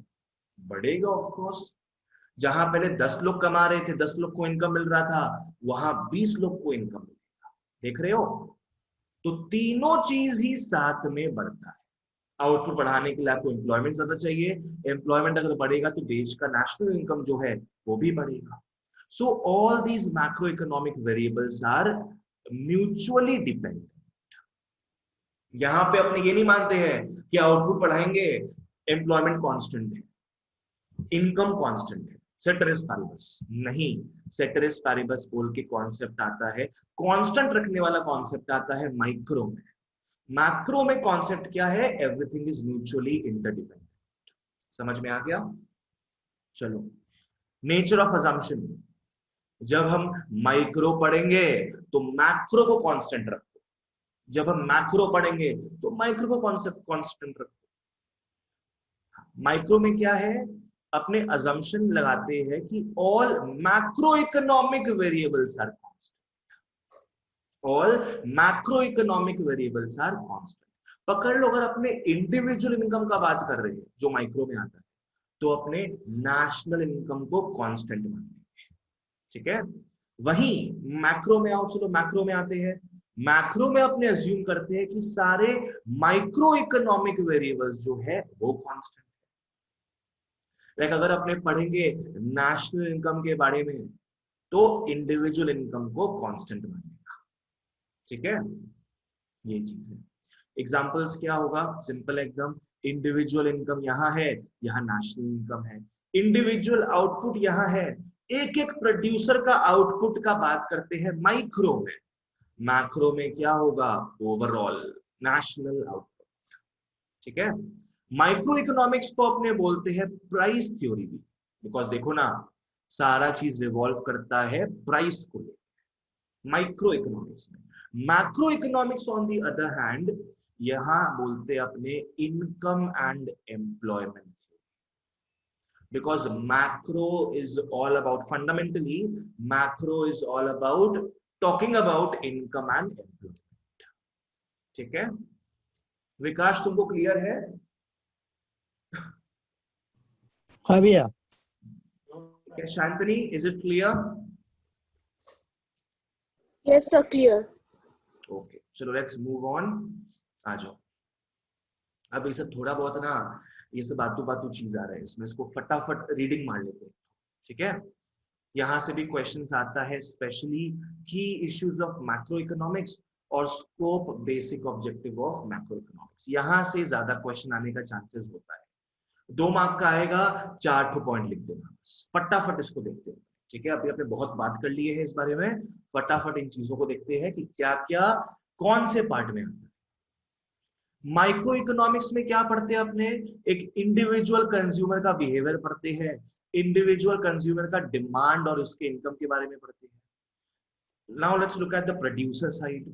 बढ़ेगा ऑफ कोर्स। जहां पहले 10 लोग कमा रहे थे, 10 लोग को इनकम मिल रहा था, वहां 20 लोग को इनकम मिलेगा। देख रहे हो? तो तीनों चीज ही साथ में बढ़ता है। आउटपुट बढ़ाने के लिए आपको एम्प्लॉयमेंट ज्यादा चाहिए, एम्प्लॉयमेंट अगर बढ़ेगा तो देश का नेशनल इनकम जो है वो भी बढ़ेगा। So all these macroeconomic variables are mutually dependent. यहां पे अपने ये नहीं मानते हैं कि आउटपुट बढ़ाएंगे एम्प्लॉयमेंट कांस्टेंट है, इनकम कांस्टेंट है, सेटेरिस पैरिबस नहीं। सेटेरिस पैरिबस बोल के कॉन्सेप्ट आता है, कांस्टेंट रखने वाला कॉन्सेप्ट आता है माइक्रो में। मैक्रो में कॉन्सेप्ट क्या है? Everything is mutually interdependent. समझ में आ गया? चलो, नेचर ऑफ अजम्पशन। जब हम माइक्रो पढ़ेंगे तो मैक्रो को कांस्टेंट रखो, जब हम मैक्रो पढ़ेंगे तो माइक्रो को कॉन्सेप्ट कांस्टेंट रखो। माइक्रो में क्या है? अपने अजम्पशन लगाते हैं कि all macroeconomic variables are constant, all macroeconomic variables are constant. पकड़ लो, अगर अपने इंडिविजुअल इनकम का बात कर रहे हैं जो माइक्रो में आता है, तो अपने नेशनल इनकम को कांस्टेंट मानेंगे। ठीक है, वहीं मैक्रो में आओ, चलो मैक्रो में आते हैं, मैक्रो में अपने अज्यूम करते हैं कि सारे माइक्रो इकोनॉमिक वेरिएबल्स जो है वो कांस्टेंट है। लाइक अगर अपने पढ़ेंगे नेशनल इनकम के बारे में तो इंडिविजुअल इनकम को कांस्टेंट मानेगा, ठीक है, ये चीज है। एग्जांपल्स क्या होगा, सिंपल एकदम, इंडिविजुअल इनकम यहाँ है, यहाँ नेशनल इनकम है। इंडिविजुअल आउटपुट यहाँ है, एक एक प्रोड्यूसर का आउटपुट का बात करते हैं माइक्रो में। मैक्रो में क्या होगा, ओवरऑल नेशनल आउटपुट, ठीक है। माइक्रो इकोनॉमिक्स को अपने बोलते हैं प्राइस थ्योरी भी, बिकॉज देखो ना सारा चीज रिवॉल्व करता है प्राइस को लेकर माइक्रो इकोनॉमिक्स में। Macro economics on the other hand यहां बोलते अपने income and employment theory, because macro is all about, fundamentally macro is all about talking about income and employment, ठीक है। विकास तुमको क्लियर है? हाँ भैया। Okay, Shantani, is it clear? Yes, sir. Clear. Okay, चलो let's move on. आ जाओ। अब ये सब थोड़ा बहुत ना, ये सब बातू चीज आ रहा है इसमें, इसको फटाफट रीडिंग मार लेते हैं, ठीक है। यहाँ से भी क्वेश्चंस आता है, स्पेशली की इश्यूज ऑफ मैक्रो इकोनॉमिक्स और scope basic objective of macro economics, यहाँ से ज्यादा क्वेश्चन आने का चांसेस होता है। 2 मार्क का आएगा, 4 पॉइंट लिख देना, फटाफट इसको देखते हैं, ठीक है। अभी आपने बहुत बात कर ली है इस बारे में, फटाफट इन चीजों को देखते हैं कि क्या क्या कौन से पार्ट में आता है। माइक्रो इकोनॉमिक्स में क्या पढ़ते हैं अपने, एक इंडिविजुअल कंज्यूमर का बिहेवियर पढ़ते हैं, इंडिविजुअल कंज्यूमर का डिमांड और उसके इनकम के बारे में पढ़ते हैं। Now let's look at the producer side.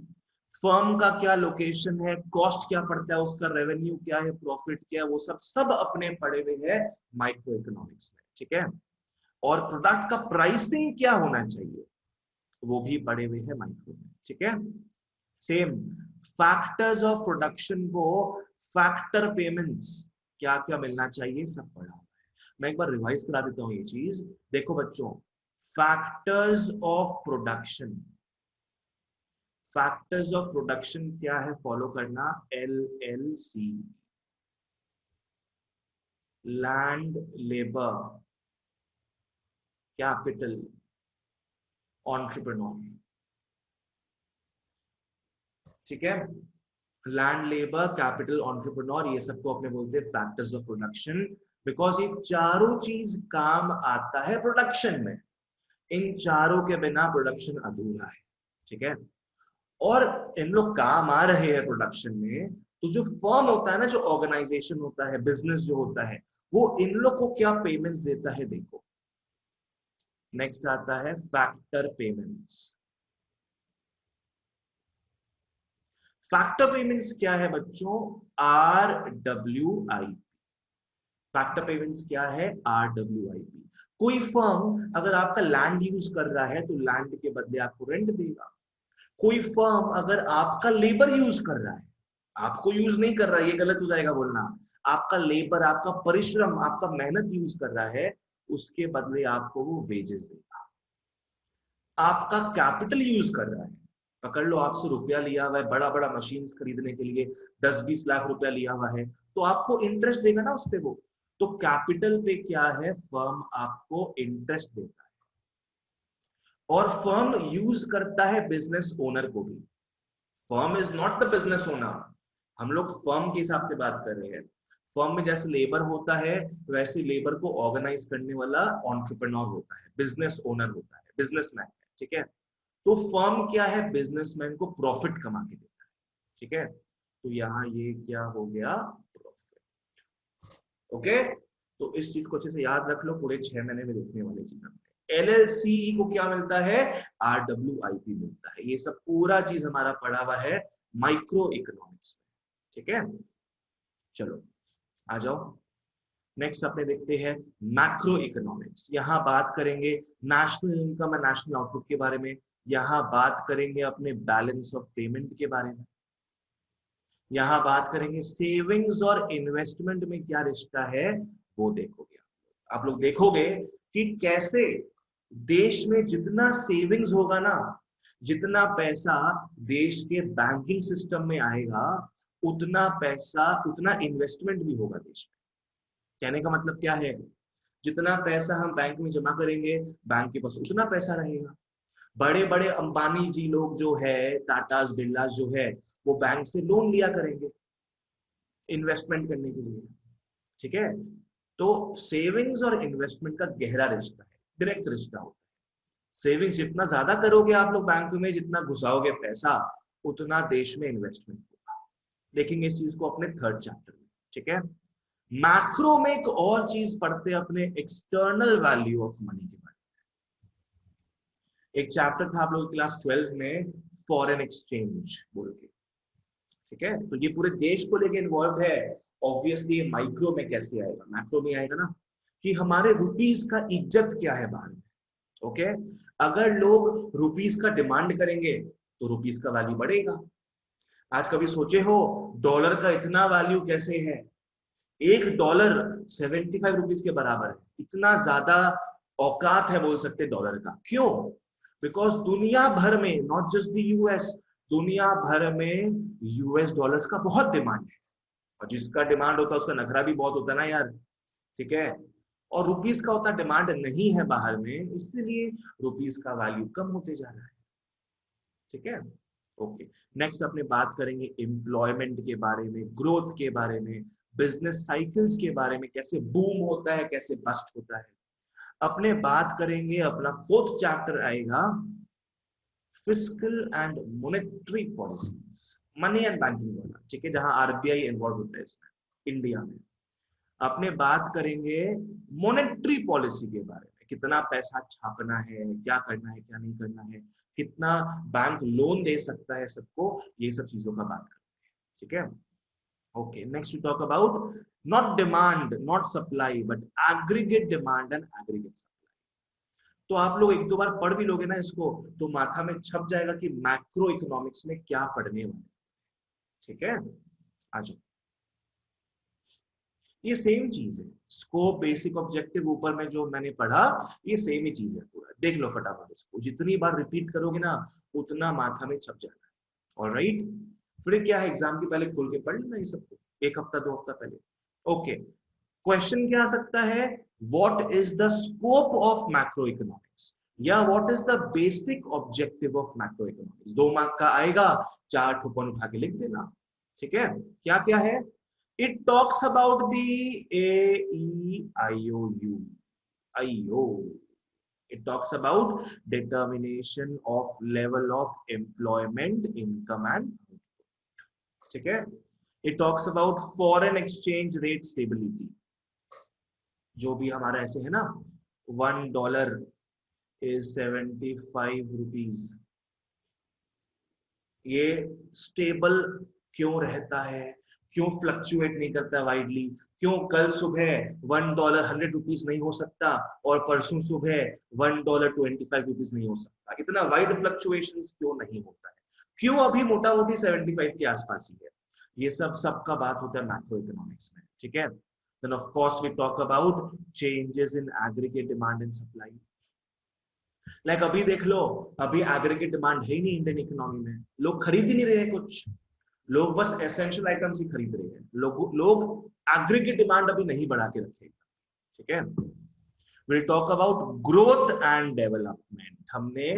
Firm का क्या लोकेशन है, कॉस्ट क्या पड़ता है, उसका रेवेन्यू क्या है, प्रॉफिट क्या है, वो सब अपने पढ़े हुए हैं माइक्रो इकोनॉमिक्स में, ठीक है। और प्रोडक्ट का प्राइसिंग क्या होना चाहिए वो भी पढ़े हुए हैं माइक्रो में, ठीक है। सेम फैक्टर्स ऑफ प्रोडक्शन को, फैक्टर पेमेंट्स क्या क्या मिलना चाहिए, सब पढ़ा हुआ है। मैं एक बार रिवाइज करा देता हूँ ये चीज। देखो बच्चों, factors of production, factors of production क्या है फॉलो करना, LLC, land labour capital entrepreneur, ठीक है। लैंड लेबर कैपिटल एंटरप्रेन्योर, ये सबको अपने बोलते हैं फैक्टर्स ऑफ प्रोडक्शन, बिकॉज ये चारों चीज काम आता है प्रोडक्शन में। इन चारों के बिना प्रोडक्शन अधूरा है, ठीक है। और इन लोग काम आ रहे हैं प्रोडक्शन में, तो जो फर्म होता है ना, जो ऑर्गेनाइजेशन होता है, बिजनेस जो होता है, वो इन लोग को क्या पेमेंट्स देता है, देखो। नेक्स्ट आता है फैक्टर पेमेंट्स। फैक्टर पेमेंट्स क्या है बच्चों, RWIP। फैक्टर पेमेंट्स क्या है, RWIP। कोई फर्म अगर आपका लैंड यूज कर रहा है तो लैंड के बदले आपको रेंट देगा। कोई फर्म अगर आपका लेबर यूज कर रहा है, आपको यूज नहीं कर रहा है, ये गलत हो जाएगा बोलना, आपका लेबर, आपका परिश्रम, आपका मेहनत यूज कर रहा है, उसके बदले आपको वो वेजेस देगा। आपका कैपिटल यूज कर रहा है, पकड़ लो आपसे रुपया लिया हुआ है बड़ा बड़ा मशीन खरीदने के लिए, 10-20 लाख रुपया लिया हुआ है, तो आपको इंटरेस्ट देगा ना उस पे वो। तो कैपिटल पे क्या है, फर्म आपको इंटरेस्ट देता है। और फर्म यूज करता है बिजनेस ओनर को भी। Firm is not the business owner, हम लोग फर्म के हिसाब से बात कर रहे हैं। फर्म में जैसे लेबर होता है वैसे लेबर को ऑर्गेनाइज करने वाला एंटरप्रेन्योर होता है, बिजनेस ओनर होता है, बिजनेसमैन है, ठीक है। तो फर्म क्या है, बिजनेसमैन को प्रॉफिट कमा के देता है, ठीक है। तो यहाँ ये क्या हो गया, प्रॉफिट, ओके। तो इस चीज को अच्छे से याद रख लो, पूरे 6 महीने में देखने वाली चीज है। LLC को क्या मिलता है, RWIP मिलता है। ये सब पूरा चीज हमारा पढ़ा हुआ है माइक्रो इकोनॉमिक्स में, ठीक है। चलो आ जाओ, नेक्स्ट अपने देखते हैं मैक्रो इकोनॉमिक्स। यहाँ बात करेंगे नेशनल इनकम और नेशनल आउटपुट के बारे में, यहाँ बात करेंगे अपने बैलेंस ऑफ पेमेंट के बारे में, यहाँ बात करेंगे सेविंग्स और इन्वेस्टमेंट में क्या रिश्ता है वो देखोगे। आप लोग देखोगे कि कैसे देश में जितना सेविंग्स होगा ना, जितना पैसा देश के बैंकिंग सिस्टम में आएगा उतना पैसा, उतना इन्वेस्टमेंट भी होगा देश में। कहने का मतलब क्या है, जितना पैसा हम बैंक में जमा करेंगे बैंक के पास उतना पैसा रहेगा। बड़े बड़े अंबानी जी लोग जो है, टाटास बिरलास जो है, वो बैंक से लोन लिया करेंगे इन्वेस्टमेंट करने के लिए। ठीक है, तो सेविंग्स और इन्वेस्टमेंट का गहरा रिश्ता है, डायरेक्ट रिश्ता होता है। सेविंग्स जितना ज्यादा करोगे आप लोग बैंक में, जितना घुसाओगे पैसा, उतना देश में इन्वेस्टमेंट होगा। देखेंगे इस चीज को अपने थर्ड चैप्टर में। ठीक है, मैक्रो में एक और चीज पढ़ते अपने एक्सटर्नल वैल्यू ऑफ मनी के बारे में। एक चैप्टर था आप लोग क्लास 12 में, फॉरेन एक्सचेंज बोल के। ठीक है, तो ये पूरे देश को लेके इन्वॉल्व है। ऑब्वियसली ये माइक्रो में कैसे आएगा, मैक्रो में आएगा ना, कि हमारे रुपीस का इज्जत क्या है बाहर में। ओके, अगर लोग रुपीस का डिमांड करेंगे तो रुपीस का वैल्यू बढ़ेगा। आज कभी सोचे हो डॉलर का इतना वैल्यू कैसे है? $1 75 रुपीस के बराबर है। इतना ज्यादा औकात है बोल सकते डॉलर का। क्यों? बिकॉज दुनिया भर में, नॉट जस्ट द यूएस, दुनिया भर में यूएस डॉलर्स का बहुत डिमांड है, और जिसका डिमांड होता है उसका नखरा भी बहुत होता है ना यार। ठीक है, और रुपीस का उतना डिमांड नहीं है बाहर में, इसलिए रुपीस का वैल्यू कम होते जा रहा है। ठीक है, ओके। नेक्स्ट अपने बात करेंगे एम्प्लॉयमेंट के बारे में, ग्रोथ के बारे में, बिजनेस साइकिल्स के बारे में, कैसे बूम होता है, कैसे बस्ट होता है। अपने बात करेंगे, अपना फोर्थ चैप्टर आएगा fiscal and monetary policies, money and banking वाला। ठीक है, जहां आरबीआई इन्वॉल्व होता है इसमें इंडिया में। अपने बात करेंगे मॉनेटरी पॉलिसी के बारे में, कितना पैसा छापना है, क्या करना है, क्या नहीं करना है, कितना बैंक लोन दे सकता है सबको, ये सब चीजों का बात करेंगे। ठीक है, okay. Next we talk about not demand not supply but aggregate demand and aggregate supply. तो आप लोग एक दो बार पढ़ भी लोगे ना इसको, तो माथा में छप जाएगा कि मैक्रो इकोनॉमिक्स में क्या पढ़ने वाले। ठीक है, आ जाओ। ये सेम चीज है, स्कोप, बेसिक, ऑब्जेक्टिव, ऊपर में जो मैंने पढ़ा ये सेम ही चीज है पूरा। देख लो फटाफट इसको, जितनी बार रिपीट करोगे ना उतना माथा में छप जाएगा। ऑलराइट, फिर क्या है, एग्जाम के पहले खोल के पढ़ लेना ये सबको, एक हफ्ता 2 हफ्ता पहले। ओके, क्वेश्चन क्या आ सकता है, what is the scope of macro economics, या what is the basic objective of macro economics. 2 mark का आएगा, 4 ठोपन उठा के लिख देना। ठीक है, क्या क्या है, it talks about the AEIOU. It talks about determination of level of employment, income and output. ठीक है, it talks about foreign exchange rate stability. जो भी हमारा ऐसे है ना, $1 is 75 rupees, ये स्टेबल क्यों रहता है, क्यों फ्लक्चुएट नहीं करता वाइडली, क्यों कल सुबह $1 100 रुपीज नहीं हो सकता और परसों सुबह $1 25 रुपीज नहीं हो सकता, इतना वाइड फ्लक्चुएशंस क्यों नहीं होता है, क्यों अभी मोटा मोटी 75 के आसपास ही है। ये सबका बात होता है मैक्रो इकोनॉमिक्स में। ठीक है, then of course we talk about changes in aggregate demand and supply. Like अभी देख लो, अभी एग्रीगेट डिमांड है ही नहीं इंडियन इकोनॉमी में, लोग खरीद ही नहीं रहे कुछ, लोग बस एसेंशियल आइटम्स ही खरीद रहे हैं, लोग एग्रीगेट डिमांड अभी नहीं बढ़ा के रखे। ठीक है, will talk about growth and development. हमने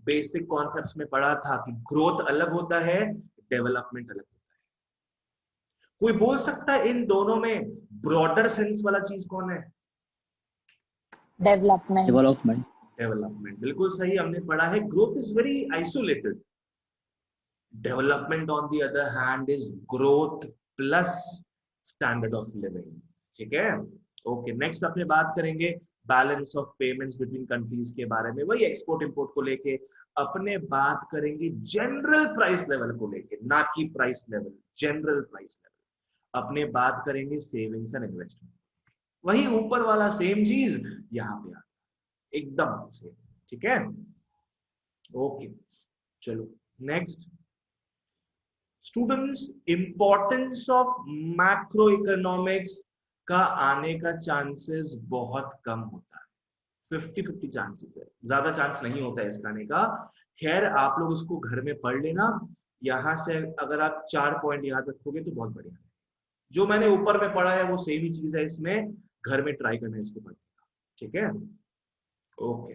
बेसिक कॉन्सेप्ट्स में पढ़ा था कि ग्रोथ अलग होता है, डेवलपमेंट अलग होता है। कोई बोल सकता है इन दोनों में ब्रॉडर सेंस वाला चीज कौन है? डेवलपमेंट। डेवलपमेंट, बिल्कुल सही, हमने पढ़ा है growth is very isolated, development on the other hand is growth plus standard of living. ठीक है, ओके। नेक्स्ट अपने बात करेंगे balance of payments between countries के बारे में, वही एक्सपोर्ट इंपोर्ट को लेके। अपने बात करेंगे जनरल प्राइस लेवल को लेके, ना कि price level, general price level. अपने बात करेंगे सेविंग्स एंड इन्वेस्टमेंट, वही ऊपर वाला सेम चीज यहाँ पे आता एकदम सेम। ठीक है, ओके, चलो next. Students, importance of macro economics का आने का चांसेस बहुत कम होता है, 50-50 चांसेस है, ज्यादा चांस नहीं होता है इसका आने का। खैर आप लोग इसको घर में पढ़ लेना, यहां से अगर आप 4 पॉइंट याद रखोगे तो बहुत बढ़िया है। जो मैंने ऊपर में पढ़ा है वो सेम ही चीज है, इसमें घर में ट्राई करना है इसको पढ़ने का, ठीक है। ओके,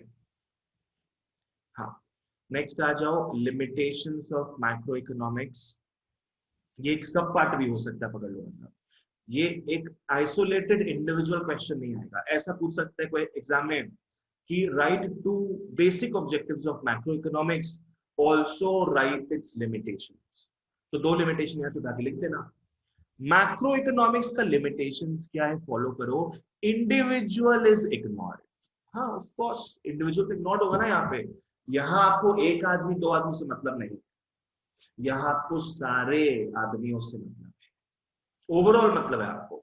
हाँ, नेक्स्ट आ जाओ, लिमिटेशंस ऑफ मैक्रो इकोनॉमिक्स। ये एक सब पार्ट भी हो सकता है, पकड़ लो मतलब, ये एक आइसोलेटेड इंडिविजुअल क्वेश्चन नहीं आएगा। ऐसा पूछ सकता है कोई एग्जाम में कि write two basic objectives of macro economics, also write its limitations. तो 2 लिमिटेशन यहां से उठा लिख देना। मैक्रो इकोनॉमिक्स का लिमिटेशंस क्या है, फॉलो करो। Individual is ignored. हाँ ऑफ कोर्स इंडिविजुअल इग्नोर्ड होगा ना यहाँ पे। यहाँ आपको एक आदमी 2 आदमी से मतलब नहीं, यहाँ आपको सारे आदमियों से मतलब है, ओवरऑल मतलब है आपको।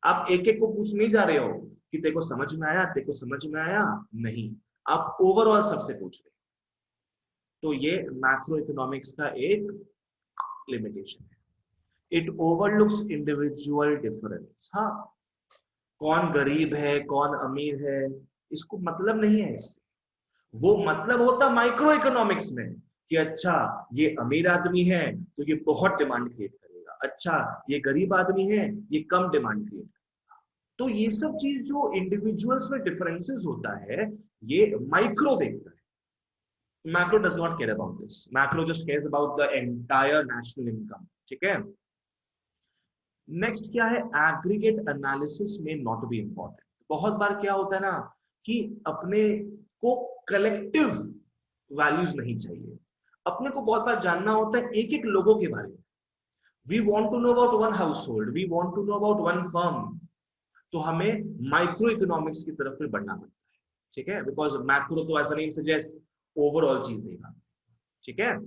आप एक एक को पूछ नहीं जा रहे हो कि तेरे को समझ में आया, तेरे को समझ में आया, नहीं, आप ओवरऑल सबसे पूछ रहे हो। तो ये मैक्रो इकोनॉमिक्स का एक लिमिटेशन है, इट ओवरलुक्स इंडिविजुअल डिफरेंस। हाँ, कौन गरीब है कौन अमीर है इसको मतलब नहीं है इससे, वो मतलब होता माइक्रो इकोनॉमिक्स में कि अच्छा ये अमीर आदमी है तो ये बहुत डिमांड क्रिएट करेगा, अच्छा ये गरीब आदमी है ये कम डिमांड क्रिएट करेगा। तो ये सब चीज जो इंडिविजुअल्स में डिफरेंसेस होता है ये माइक्रो देखता है, macro does not care about this, macro just cares about the entire national income, ठीक है। नेक्स्ट क्या है, एग्रीगेट एनालिसिस में नॉट बी इंपॉर्टेंट। बहुत बार क्या होता है ना कि अपने को कलेक्टिव वैल्यूज नहीं चाहिए, अपने को बहुत बार जानना होता है एक एक लोगों के बारे में। We want to know about one household, we want to know about one firm, तो हमें माइक्रो इकोनॉमिक्स की तरफ फिर बढ़ना पड़ता है, ठीक है, बिकॉज मैक्रो तो ऐसा नहीं सजेस्ट ओवरऑल चीज देगा, ठीक है।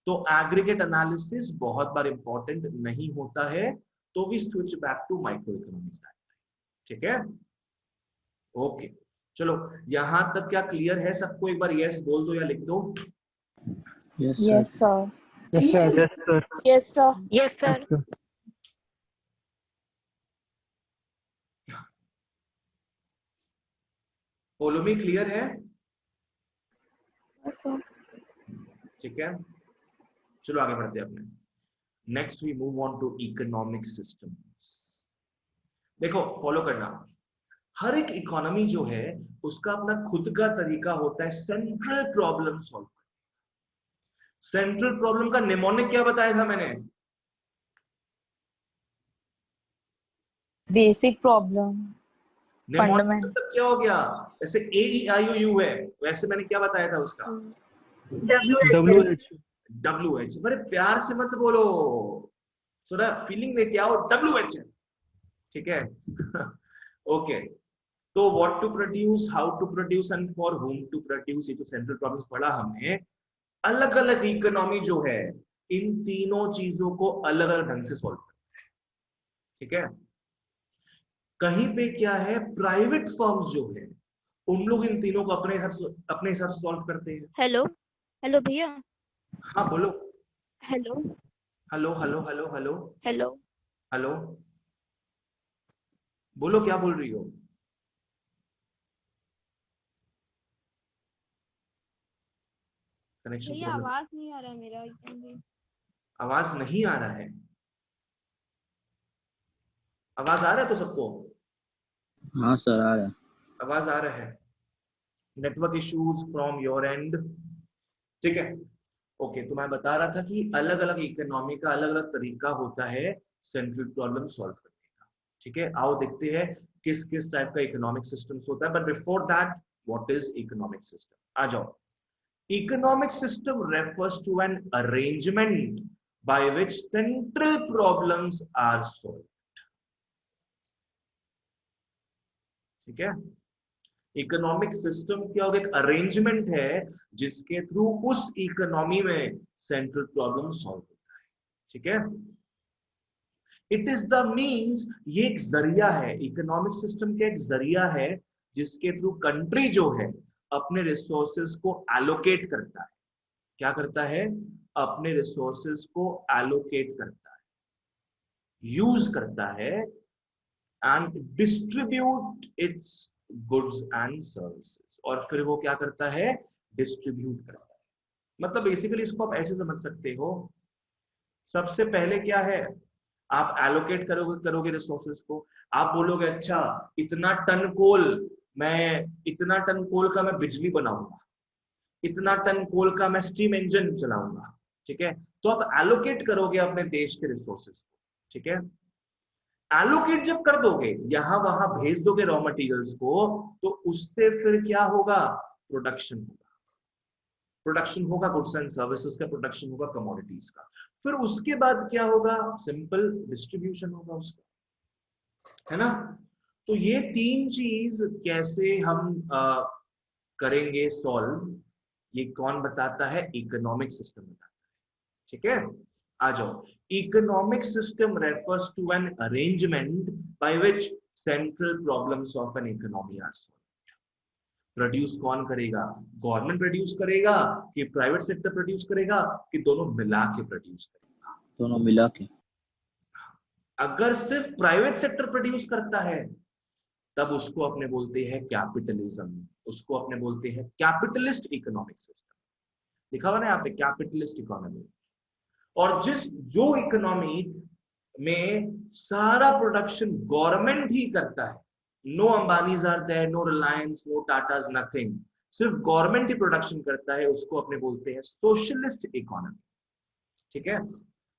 तो एग्रीगेट एनालिसिस बहुत बार इंपॉर्टेंट नहीं होता है, तो we switch back to microeconomics, ठीक है। ओके, चलो यहां तक क्या क्लियर है सबको? एक बार यस बोल दो या लिख दो। Yes, Yes, sir. sir. Yes, sir. Yes, sir. Yes, sir. Yes, sir. Paulomi clear है? Yes, sir. ठीक है, चलो आगे बढ़ते हैं अपने। Next we move on to economic systems. देखो फॉलो करना, हर एक इकोनॉमी जो है उसका अपना खुद का तरीका होता है सेंट्रल प्रॉब्लम सॉल्व करने। सेंट्रल प्रॉब्लम का निमोनिक क्या बताया था मैंने? Basic problem. Mnemonic Fundamental. मतलब क्या हो गया? जैसे AEIOU है, वैसे मैंने क्या बताया था उसका? WH. WH। बड़े प्यार से मत बोलो, थोड़ा फीलिंग लेके आओ, WH है, ठीक है। ओके, तो what to produce, how to produce and for whom to produce, ये जो सेंट्रल प्रॉब्लम्स पढ़ा हमने। अलग अलग इकोनॉमी जो है इन तीनों चीजों को अलग अलग ढंग से सॉल्व करता है, ठीक है। कहीं पे क्या है, प्राइवेट फर्म्स जो है उन लोग इन तीनों को अपने हिसाब से सॉल्व करते हैं। हेलो हेलो भैया। हाँ बोलो। Hello hello hello hello hello hello. Hello, बोलो क्या बोल रही हो? कनेक्शन भैया आवाज नहीं आ रहा है मेरा एकदम भी। आवाज नहीं आ रहा है? आवाज आ रहा है तो सबको? हाँ सर आ रहा है। आवाज आ रहा है? Network issues from your end, ठीक है। ओके, तो मैं बता रहा था कि अलग अलग इकोनॉमी का अलग अलग तरीका होता है सेंट्रल प्रॉब्लम सॉल्व करने का, ठीक है। आओ देखते हैं किस किस टाइप का इकोनॉमिक सिस्टम होता है, but before that what is economic system, आ जाओ। Economic system refers to an arrangement by which central problems are solve, ठीक है। इकोनॉमिक सिस्टम क्या होगा? एक अरेंजमेंट है जिसके थ्रू उस इकोनॉमी में सेंट्रल प्रॉब्लम सॉल्व होता है, ठीक है। इट इज द मीन्स, ये एक जरिया है, इकोनॉमिक सिस्टम का एक जरिया है जिसके थ्रू कंट्री जो है अपने रिसोर्सेज को एलोकेट करता है। क्या करता है? अपने रिसोर्सेज को एलोकेट करता है, यूज करता है and distribute it's goods and services, और फिर वो क्या करता है? डिस्ट्रीब्यूट करता है। मतलब बेसिकली इसको आप ऐसे समझ सकते हो, सबसे पहले क्या है, आप एलोकेट करोगे रिसोर्सेज को। आप बोलोगे अच्छा इतना टन कोल, मैं इतना टन कोल का मैं बिजली बनाऊंगा, इतना टन कोल का मैं स्टीम इंजन चलाऊंगा, ठीक है। तो आप एलोकेट करोगे अपने देश के रिसोर्सेज को, ठीक है। एलोकेट जब कर दोगे, यहां वहां भेज दोगे रॉ मटेरियल्स को, तो उससे फिर क्या होगा, प्रोडक्शन होगा। प्रोडक्शन होगा गुड्स एंड सर्विसेज का, प्रोडक्शन होगा कमोडिटीज का। फिर उसके बाद क्या होगा, सिंपल डिस्ट्रीब्यूशन होगा उसका, है ना। तो ये तीन चीज कैसे हम करेंगे सॉल्व, ये कौन बताता है, इकोनॉमिक सिस्टम बताता है, ठीक है। आ जाओ, economic system refers to an arrangement by which central problems of an economy are solved. Produce कौन करेगा, गवर्नमेंट प्रोड्यूस करेगा कि प्राइवेट सेक्टर प्रोड्यूस करेगा कि दोनों मिला के प्रोड्यूस करेगा, दोनों मिला के। अगर सिर्फ प्राइवेट सेक्टर प्रोड्यूस करता है तब उसको अपने बोलते हैं कैपिटलिज्म, उसको अपने बोलते हैं कैपिटलिस्ट इकोनॉमिक सिस्टम। लिखा हुआ ना यहाँ पे कैपिटलिस्ट इकोनॉमी। और जो इकोनॉमी में सारा प्रोडक्शन गवर्नमेंट ही करता है, no Ambanis are there, no Reliance, no Tatas, nothing, सिर्फ गवर्नमेंट ही प्रोडक्शन करता है, उसको अपने बोलते हैं सोशलिस्ट इकोनॉमी, ठीक है।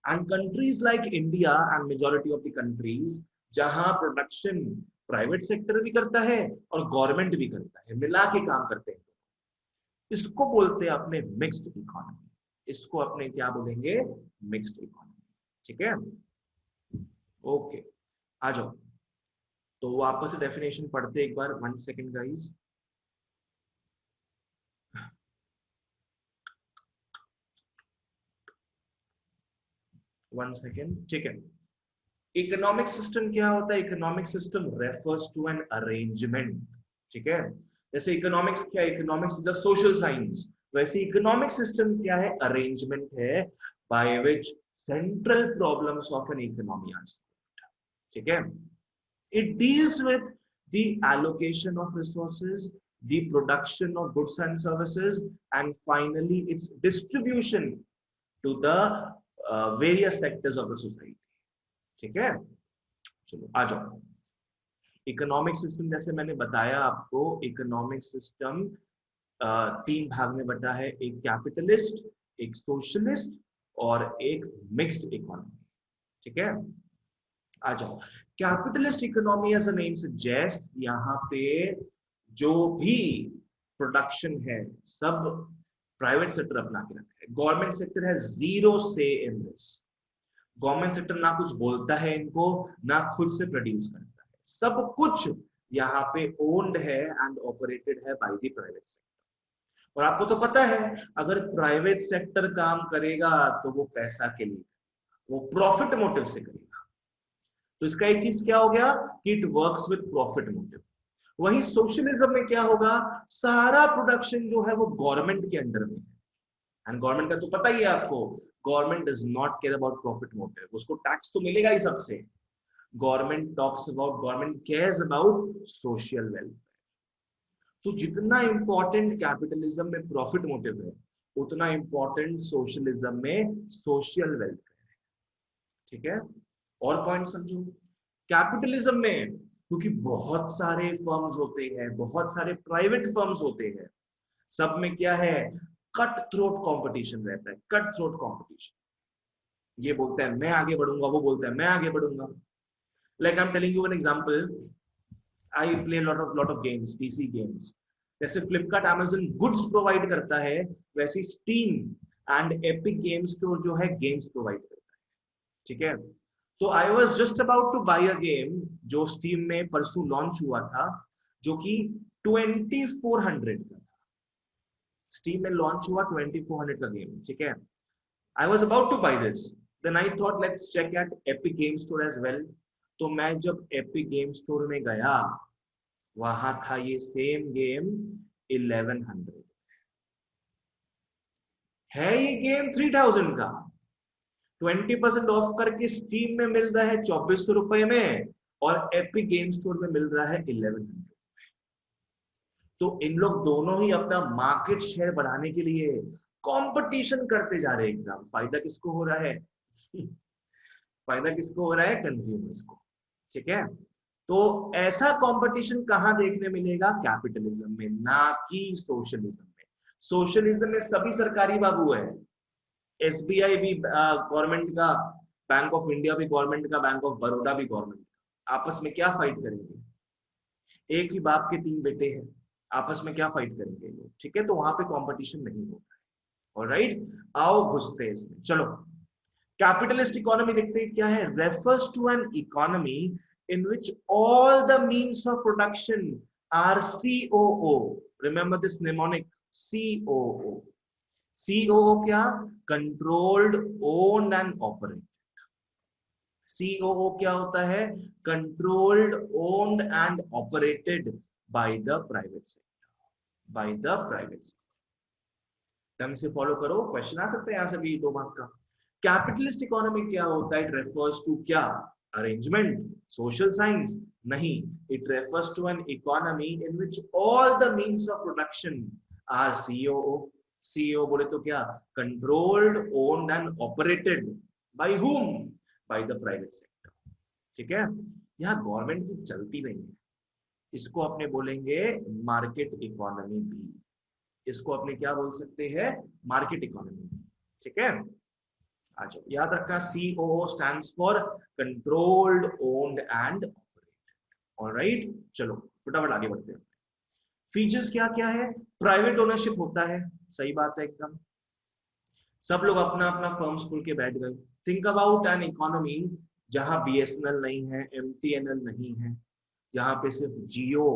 And countries like India and majority of the countries जहां प्रोडक्शन प्राइवेट सेक्टर भी करता है और गवर्नमेंट भी करता है, मिला के काम करते हैं, इसको बोलते हैं अपने मिक्स्ड इकोनॉमी। इसको अपने क्या बोलेंगे, मिक्स्ड इकोनॉमी, ठीक है। ओके, आ जाओ, तो वापस से डेफिनेशन पढ़ते एक बार, 1 सेकेंड गाइस। वन सेकेंड, ठीक है। इकोनॉमिक सिस्टम क्या होता है, economic system refers to an arrangement, ठीक है। जैसे इकोनॉमिक्स क्या है, economics is a social science, वैसे इकोनॉमिक सिस्टम क्या है, अरेंजमेंट है by which central problems of an economy are solved, ठीक है। It deals with the allocation of resources, the production of goods and services, and finally its distribution to the various sectors of the society, ठीक है। चलो आ जाओ, economic system जैसे मैंने बताया आपको, इकोनॉमिक सिस्टम 3 भाग में बटा है, एक कैपिटलिस्ट, एक सोशलिस्ट और एक मिक्स्ड इकोनॉमी, ठीक है। आ जाओ, capitalist economy as a name suggest, यहाँ पे जो भी प्रोडक्शन है सब प्राइवेट सेक्टर अपना के रखा है, गवर्नमेंट सेक्टर है जीरो से इन दिस। गवर्नमेंट सेक्टर ना कुछ बोलता है इनको, ना खुद से प्रोड्यूस करता है, सब कुछ यहाँ पे ओन्ड है एंड ऑपरेटेड है बाय द प्राइवेट सेक्टर। और आपको तो पता है, अगर प्राइवेट सेक्टर काम करेगा तो वो पैसा के लिए, वो प्रॉफिट मोटिव से करेगा। तो इसका एक चीज क्या हो गया कि it works with profit motive. वही सोशलिज्म में क्या होगा, सारा प्रोडक्शन जो है वो गवर्नमेंट के अंडर में है, एंड गवर्नमेंट का तो पता ही है आपको, government does not care about profit motive, उसको टैक्स तो मिलेगा ही सबसे। Government cares about social welfare. तो जितना इंपॉर्टेंट कैपिटलिज्म में प्रॉफिट मोटिव है, उतना इंपॉर्टेंट सोशलिज्म में सोशल वेलफेयर है, ठीक है। और पॉइंट समझो, कैपिटलिज्म में क्योंकि बहुत सारे फर्म्स होते हैं, बहुत सारे प्राइवेट फर्म्स होते हैं, सब में क्या है, कट थ्रोट कंपटीशन रहता है, कट थ्रोट कंपटीशन। ये बोलता है मैं आगे बढ़ूंगा, वो बोलता है मैं आगे बढ़ूंगा। Like I am telling you an example, I play lot of games, PC games. जैसे फ्लिपकार्ट अमेज़न गुड्स प्रोवाइड करता है, वैसे Steam and Epic Game Store जो है गेम्स प्रोवाइड करता है, ठीक है। तो I was just about to buy a game जो स्टीम में परसों लॉन्च हुआ था, जो कि 2400 का था। स्टीम में लॉन्च हुआ 2400 का गेम, ठीक है। I was about to buy this, then I thought let's check at Epic Game Store as well. तो मैं जब एपिक गेम स्टोर में गया, वहां था ये सेम गेम 1100 है, ये गेम 3000 का 20% ऑफ करके स्टीम में मिल रहा है 2400 रुपए में, और एपिक गेम स्टोर में मिल रहा है 1100। तो इन लोग दोनों ही अपना मार्केट शेयर बढ़ाने के लिए कंपटीशन करते जा रहे हैं एकदम। फायदा किसको हो रहा है? फायदा किसको हो रहा है? कंज्यूमर्स को। ठीक है, तो ऐसा कंपटीशन कहां देखने मिलेगा? कैपिटलिज्म में, ना कि सोशलिज्म में। सोशलिज्म में सभी सरकारी बाबू है, एसबीआई भी गवर्नमेंट का, बैंक ऑफ इंडिया भी गवर्नमेंट का, बैंक ऑफ बड़ौदा भी गवर्नमेंट का। आपस में क्या फाइट करेंगे? एक ही बाप के 3 बेटे हैं, आपस में क्या फाइट करेंगे लोग? ठीक है, तो वहां पे कंपटीशन नहीं होता है। ऑलराइट, आओ घुसते हैं इसमें। चलो, कैपिटलिस्ट इकोनॉमी देखते हैं क्या है। Refers to an economy in which all the means of production are COO. Remember this mnemonic, COO. COO क्या? Controlled, owned and operated. COO क्या होता है? Controlled, owned and operated by the private sector. By the private sector. ढंग से follow करो, question आ सकता है यहाँ से भी 2 मार्क का। कैपिटलिस्ट इकोनॉमी क्या होता है? इट रेफर्स टू क्या? Arrangement, social science? नहीं, it refers to an economy in which all the means of production are COO. CEO बोले तो क्या? Controlled, owned and operated by whom? By the private sector. ठीक है, यहाँ government की चलती नहीं है, इसको अपने बोलेंगे मार्केट इकोनॉमी भी। इसको अपने क्या बोल सकते हैं? Market economy. ठीक है, आ जाओ, याद रखना COO stands for controlled, owned and operated. Alright, चलो फटाफट आगे बढ़ते हैं। फीचर्स क्या क्या है? प्राइवेट ओनरशिप होता है, सही बात है एकदम। सब लोग अपना अपना फर्म खोल के बैठ गए। थिंक अबाउट एन इकोनॉमी जहां BSNL नहीं है, MTNL नहीं है, जहां पे सिर्फ जियो,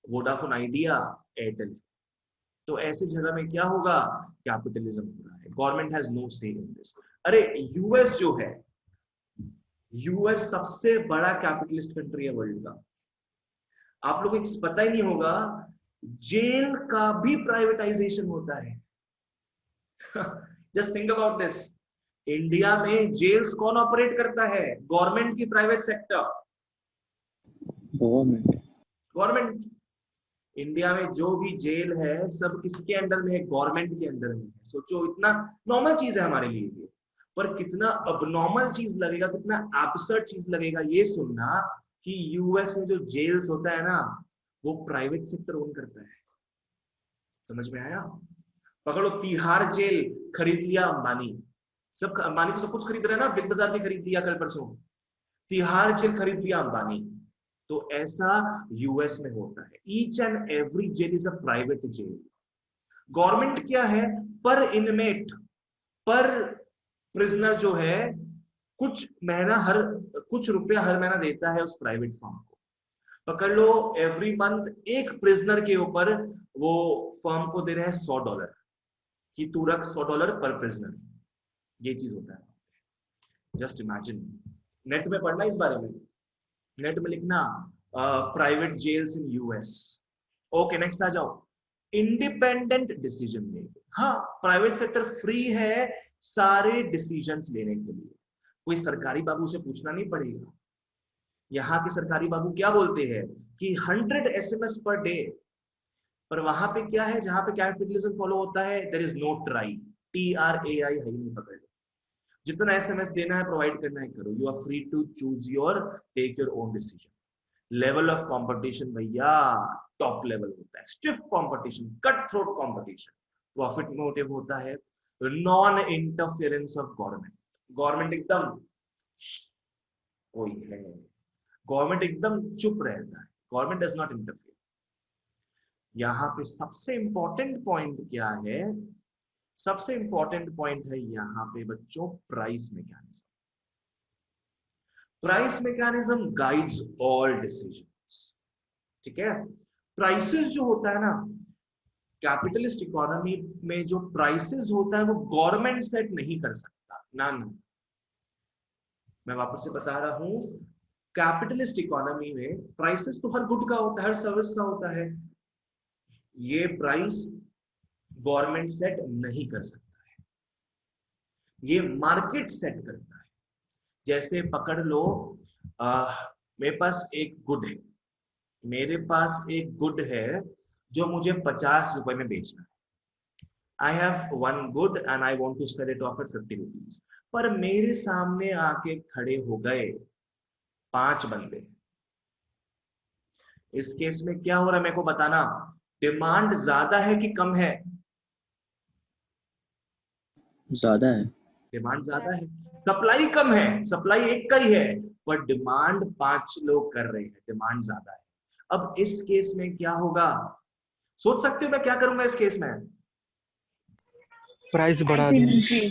वोडाफोन आइडिया, एयरटेल। तो ऐसे जगह में क्या होगा? कैपिटलिज्म हो रहा है, गवर्नमेंट हैज नो से इन दिस। अरे यूएस जो है, यूएस सबसे बड़ा कैपिटलिस्ट कंट्री है वर्ल्ड का। आप लोगों को पता ही नहीं होगा, जेल का भी प्राइवेटाइजेशन होता है। Just think about this. India में जेल्स कौन ऑपरेट करता है? गवर्नमेंट की प्राइवेट सेक्टर? गवर्नमेंट। इंडिया में जो भी जेल है सब किसके अंडर में है? गवर्नमेंट के अंडर में है। सोचो, इतना नॉर्मल चीज है हमारे लिए ये, पर कितना अबनॉर्मल चीज लगेगा, कितना एब्सर्ड चीज लगेगा ये सुनना कि यूएस में जो जेल्स होता है ना, वो प्राइवेट सेक्टर ओन करता है। समझ में आया? पकड़ो, तिहाड़ जेल खरीद लिया अंबानी। सब अंबानी तो सब कुछ खरीद रहे हैं ना, बिग बाजार भी खरीद लिया कल परसों। तिहाड़ जेल खरीद लिया अंबानी। तो ऐसा यूएस में होता है। Each and every jail is a private jail. Government क्या है? पर इनमेट, पर प्रिजनर जो है कुछ रुपया हर महीना देता है उस प्राइवेट फर्म को। पकड़ लो, एवरी मंथ एक प्रिजनर के ऊपर वो फर्म को दे रहे हैं $100 कि तू रख $100 पर प्रिजनर। ये चीज होता है। जस्ट इमेजिन, नेट में पढ़ना इस बारे में, नेट में लिखना private jails in US. Okay, next आ जाओ। Independent decision making. हाँ, प्राइवेट सेक्टर फ्री है सारे डिसीजंस लेने के लिए, कोई सरकारी बाबू से पूछना नहीं पड़ेगा। यहाँ के सरकारी बाबू क्या बोलते हैं कि 100 SMS पर डे, पर वहां पे क्या है? जहां पे कैपिटलिज्म फॉलो होता है, there is no TRAI, TRAI है नहीं, पकड़ लो। जितना SMS देना है प्रोवाइड करना है करो। You are free to choose your, take your own decision. Level of competition भैया टॉप लेवल होता है, stiff competition, cut throat competition. Profit motive होता है, non interference of government. Government एकदम कोई है, गवर्नमेंट एकदम चुप रहता है, गवर्नमेंट डज नॉट इंटरफेयर। यहाँ पे सबसे इंपॉर्टेंट पॉइंट क्या है? सबसे इंपॉर्टेंट पॉइंट है यहाँ पे बच्चों, price mechanism. Price mechanism guides all decisions. ठीक है, प्राइसेस जो होता है ना, कैपिटलिस्ट इकोनॉमी में जो प्राइसेस होता है वो गवर्नमेंट सेट नहीं कर सकता ना। मैं वापस से बता रहा हूं, कैपिटलिस्ट इकोनॉमी में प्राइसेस तो हर गुड का होता है, हर सर्विस का होता है। ये प्राइस गवर्नमेंट सेट नहीं कर सकता है, ये मार्केट सेट करता है। जैसे पकड़ लो, मेरे पास एक गुड है, मेरे पास एक गुड है जो मुझे 50 रुपए में बेचना है। I have one good and I want to sell it off at 50 rupees, पर मेरे सामने आके खड़े हो गए 5 बंदे। इस केस में क्या हो रहा है मेरे को बताना, डिमांड ज्यादा है कि कम है? ज्यादा है। डिमांड ज्यादा है, सप्लाई कम है, सप्लाई एक का ही है, पर डिमांड 5 लोग कर रहे हैं, डिमांड ज्यादा है। अब इस केस में क्या होगा, सोच सकते हो मैं क्या करूंगा इस केस में? प्राइस बढ़ा देंगे।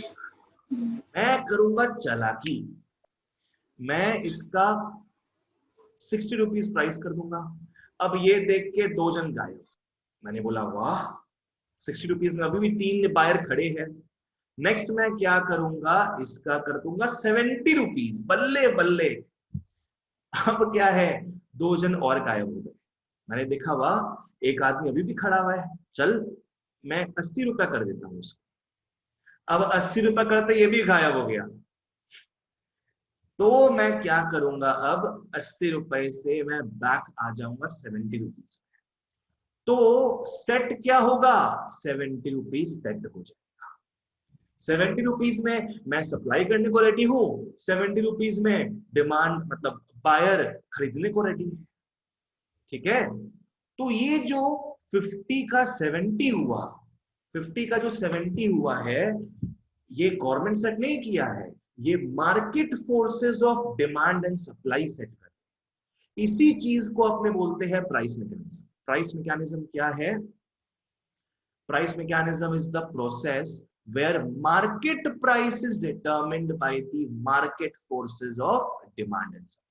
मैं करूंगा चालाकी, मैं इसका 60 रुपीज प्राइस कर दूंगा। अब ये देख के 2 जन गायब। मैंने बोला वाह 60 रुपीज में अभी भी 3 बायर खड़े हैं। नेक्स्ट मैं क्या करूंगा, इसका कर दूंगा 70 रुपीज, बल्ले बल्ले। अब क्या है, 2 जन और गायब हो गए। मैंने देखा वाह एक आदमी अभी भी खड़ा हुआ है, चल मैं 80 रुपया कर देता हूं उसको। अब 80 रुपया करते ये भी गायब हो गया, तो मैं क्या करूंगा, अब 80 रुपए से मैं बैक आ जाऊंगा 70 रुपीज। तो सेट क्या होगा, 70 रुपीज सेट हो जाएगा। 70 रुपीज में मैं सप्लाई करने को रेडी हूं, 70 रुपीज में डिमांड मतलब बायर खरीदने को रेडी है। ठीक है, तो ये जो 50 का 70 हुआ, 50 का जो 70 हुआ है, ये गवर्नमेंट सेट नहीं किया है, ये market forces of demand and supply set कर। इसी चीज को अपने बोलते हैं प्राइस मैकेनिज्म। प्राइस मैकेनिज्म क्या है? Price mechanism is the process where market price is determined by the market forces of demand and supply.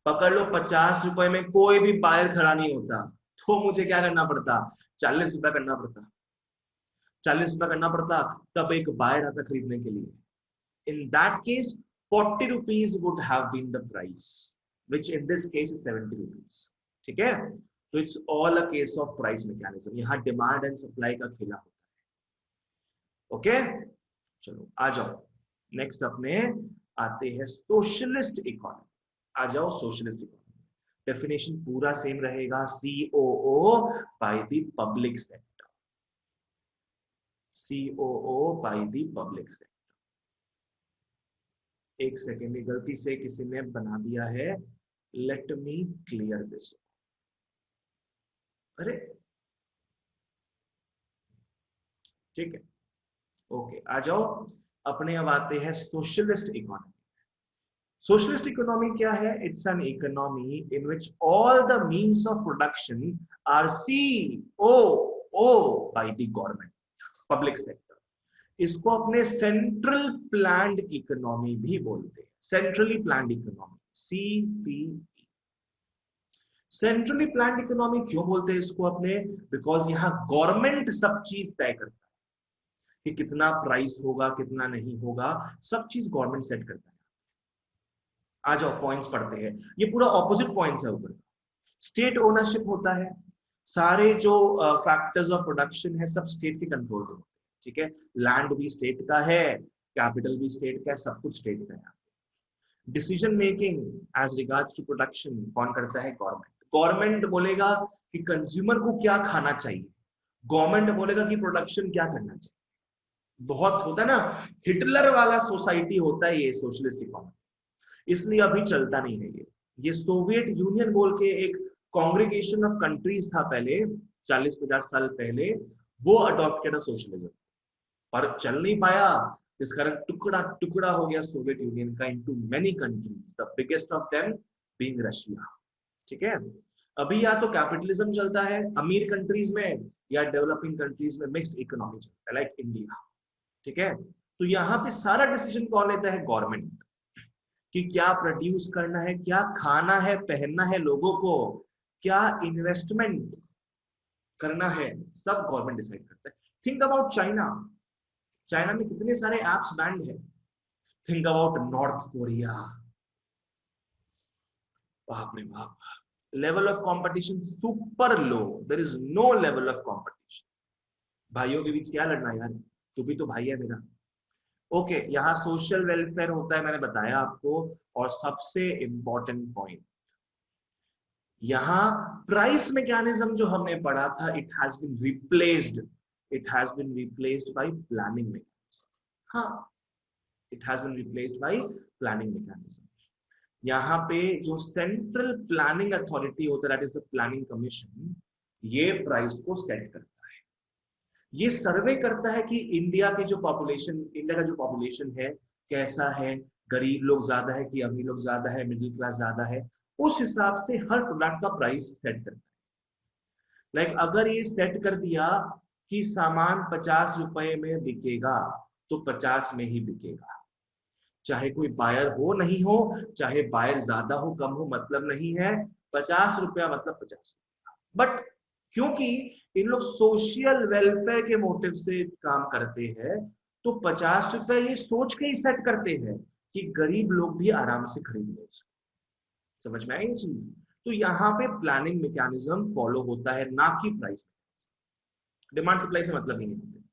पकड़ लो 50 रुपए में कोई भी बायर खड़ा नहीं होता, तो मुझे क्या करना पड़ता, 40 रुपया करना पड़ता। 40 रुपया करना पड़ता, तब एक बायर आता खरीदने के लिए। In that case, 40 rupees would have been the price, which in this case is 70 rupees. ठीक है, तो it's all a case of price mechanism. यहाँ डिमांड एंड सप्लाई का खेला होता है। ओके, चलो आ जाओ, नेक्स्ट अपने आते हैं सोशलिस्ट इकोनॉमी। आ जाओ सोशलिस्ट इकोनॉमी, डेफिनेशन पूरा सेम रहेगा, COO by the public sector, COO by the public sector। एक सेकेंड, गलती से किसी ने बना दिया है, लेट मी क्लियर दिस। अरे ठीक है, ओके आ जाओ अपने। अब आते हैं सोशलिस्ट इकोनॉमी। सोशलिस्ट इकोनॉमी क्या है? It's an economy in which all the means of production are COO by the government, public sector. इसको अपने सेंट्रल प्लान्ड इकोनॉमी भी बोलते हैं, centrally planned economy, CPE। Centrally planned economy क्यों बोलते हैं इसको अपने? बिकॉज यहाँ गवर्नमेंट सब चीज तय करता है कि कितना प्राइस होगा, कितना नहीं होगा, सब चीज गवर्नमेंट सेट करता है। आ जाओ पॉइंट्स पढ़ते हैं, ये पूरा ऑपोजिट पॉइंट्स है ऊपर। स्टेट ओनरशिप होता है, सारे जो फैक्टर्स ऑफ प्रोडक्शन है सब स्टेट के कंट्रोल में होते हैं। ठीक है, लैंड भी स्टेट का है, कैपिटल भी स्टेट का है, सब कुछ स्टेट का है। Decision making as regards to production कौन करता है? गवर्नमेंट। गवर्नमेंट बोलेगा कि कंज्यूमर को क्या खाना चाहिए, गवर्नमेंट बोलेगा कि प्रोडक्शन क्या करना चाहिए। बहुत होता है ना, हिटलर वाला सोसाइटी होता है ये सोशलिस्ट इकोनॉमी, इसलिए अभी चलता नहीं है ये सोवियत यूनियन बोल के एक कांग्रीगेशन ऑफ कंट्रीज था पहले, 40-50 साल पहले, वो अडॉप्ट किया था सोशलिज्म, पर चल नहीं पाया, इस कारण टुकड़ा टुकड़ा हो गया सोवियत यूनियन का into many countries, the biggest of them being Russia. ठीक है, अभी या तो कैपिटलिज्म चलता है अमीर कंट्रीज में, या डेवलपिंग कंट्रीज में मिक्स्ड इकोनॉमी चलता है, लाइक इंडिया। ठीक है, तो यहाँ पे सारा डिसीजन कौन लेता है? गवर्नमेंट, कि क्या प्रोड्यूस करना है, क्या खाना है, पहनना है लोगों को, क्या इन्वेस्टमेंट करना है, सब गवर्नमेंट डिसाइड करता है। थिंक अबाउट चाइना, चाइना में कितने सारे एप्स बैंड है। थिंक अबाउट नॉर्थ कोरिया, बाप रे बाप, level of competition super low, there is no level of competition. भाइयों के बीच क्या लड़ना यार, तू भी तो भाई है मेरा। ओके, यहाँ सोशल वेलफेयर होता है, मैंने बताया आपको। और सबसे इंपॉर्टेंट पॉइंट, यहाँ प्राइस मैकेनिज्म जो हमने पढ़ा था, it has been replaced it has been replaced by planning mechanism. हाँ, it has been replaced by planning mechanism. यहाँ पे जो सेंट्रल प्लानिंग अथॉरिटी होता है, that is the planning commission, ये प्राइस को सेट करता है। ये सर्वे करता है कि इंडिया का जो पॉपुलेशन है कैसा है, गरीब लोग ज्यादा है कि अमीर लोग ज्यादा है, मिडिल क्लास ज्यादा है, उस हिसाब से हर प्रोडक्ट का प्राइस सेट करता है। लाइक अगर ये सेट कर दिया कि सामान 50 रुपए में बिकेगा तो 50 में ही बिकेगा, चाहे कोई बायर हो नहीं हो, चाहे बायर ज्यादा हो कम हो, मतलब नहीं है, 50 रुपया मतलब 50 रुपया। बट क्योंकि इन लोग सोशल वेलफेयर के मोटिव से काम करते हैं तो 50 रुपए ये सोच के ही सेट करते हैं कि गरीब लोग भी आराम से खरीद ले। समझ में आई ये चीज? तो यहाँ पे प्लानिंग मैकेनिज्म फॉलो होता है, ना कि प्राइस। डिमांड सप्लाई से मतलब नहीं है।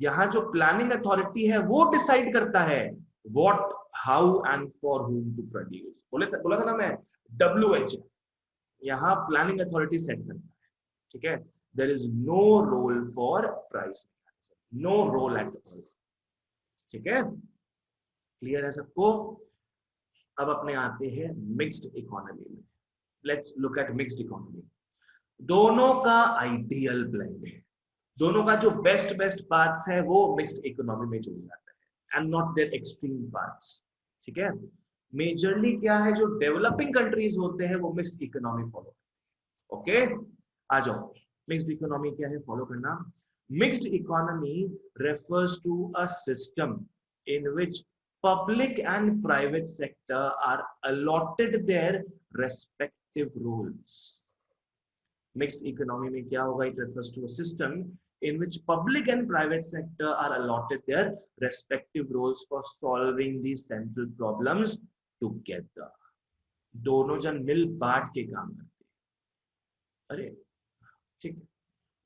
यहाँ जो प्लानिंग अथॉरिटी है वो डिसाइड करता है what, how and for whom to produce. बोला था ना मैं, WHO, यहाँ प्लानिंग अथॉरिटी सेट करता है। ठीक है, there is no role for price mechanism, no role at all. ठीक है, क्लियर है सबको? अब अपने आते हैं मिक्स्ड इकोनॉमी में। Let's look at mixed economy. दोनों का आइडियल ब्लेंड है, दोनों का जो बेस्ट पार्ट्स है वो मिक्स्ड इकोनॉमी में जुड़ जाता है and not their extreme parts. ठीक है, मेजरली क्या है, जो डेवलपिंग कंट्रीज होते हैं वो मिक्स्ड इकोनॉमी फॉलो करते हैं। ओके, आ जाओ, मिक्स्ड इकोनॉमी क्या है, फॉलो करना। Mixed economy refers to a system in which public and private sector are allotted their respective roles. Mixed economy में क्या होगा, it refers to a system in which public and private sector are allotted their respective roles for solving these central problems together. दोनों जन मिल बांट के काम करते हैं। अरे ठीक है,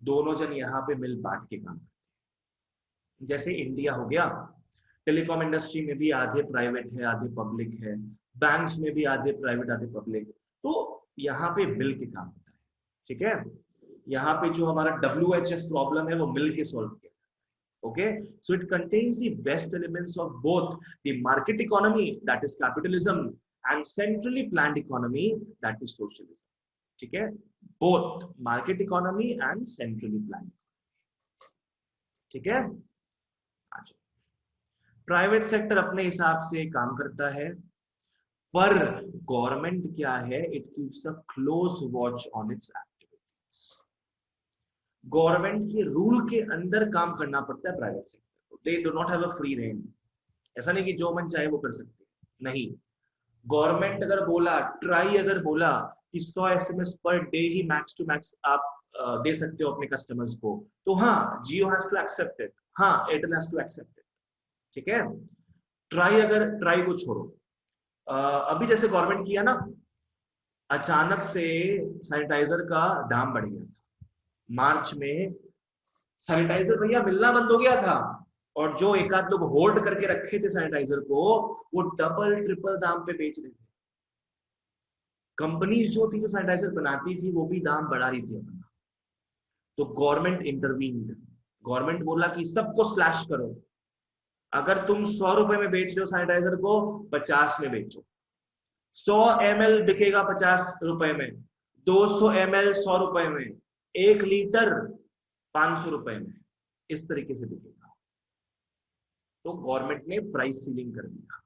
दोनों जन यहाँ पे मिल बांट के काम करते हैं। जैसे इंडिया हो गया, टेलीकॉम इंडस्ट्री में भी आधे प्राइवेट है आधे पब्लिक है, बैंक्स में भी आधे प्राइवेट आधे पब्लिक, तो यहाँ पे मिल के काम होता है। ठीक है, यहाँ पे जो हमारा WHF प्रॉब्लम है वो मिल के सॉल्व किया जाता है। Okay, so it contains the best elements of both the market economy, that is capitalism, and centrally planned economy, that is socialism. ठीक है, both market economy and centrally planned. ठीक है, प्राइवेट सेक्टर अपने हिसाब से काम करता है, पर गवर्नमेंट क्या है, it keeps a close watch on it's activities. Government के रूल के अंदर काम करना पड़ता है प्राइवेट सेक्टर को। They do not have a free range. ऐसा नहीं कि जो मन चाहे वो कर सकते, नहीं। गवर्नमेंट अगर बोला, ट्राई अगर बोला कि 100 SMS पर डे ही मैक्स टू मैक्स आप दे सकते हो अपने कस्टमर्स को, तो हाँ, Jio has to accept it, हाँ, Airtel has to accept it. ठीक है, ट्राई को छोड़ो। अभी जैसे गवर्नमेंट किया ना, अचानक से सैनिटाइजर का दाम बढ़ गया था। मार्च में सैनिटाइजर भैया मिलना बंद हो गया था, और जो एक आध लोग होल्ड करके रखे थे सैनिटाइजर को, वो डबल ट्रिपल दाम पे बेच रहे थे। कंपनीज जो थी जो सैनिटाइजर बनाती थी वो भी दाम बढ़ा रही थी अपना। तो गवर्नमेंट इंटरवीन्ड, गवर्नमेंट बोला कि सबको स्लैश करो। अगर तुम 100 रुपए में बेच रहे हो सैनिटाइजर को, 50 में बेचो। 100 ml बिकेगा 50 रुपए में, 200 ml 100 रुपए में, 1 लीटर 500 रुपए में, इस तरीके से बिकेगा। तो गवर्नमेंट ने प्राइस सीलिंग कर दिया।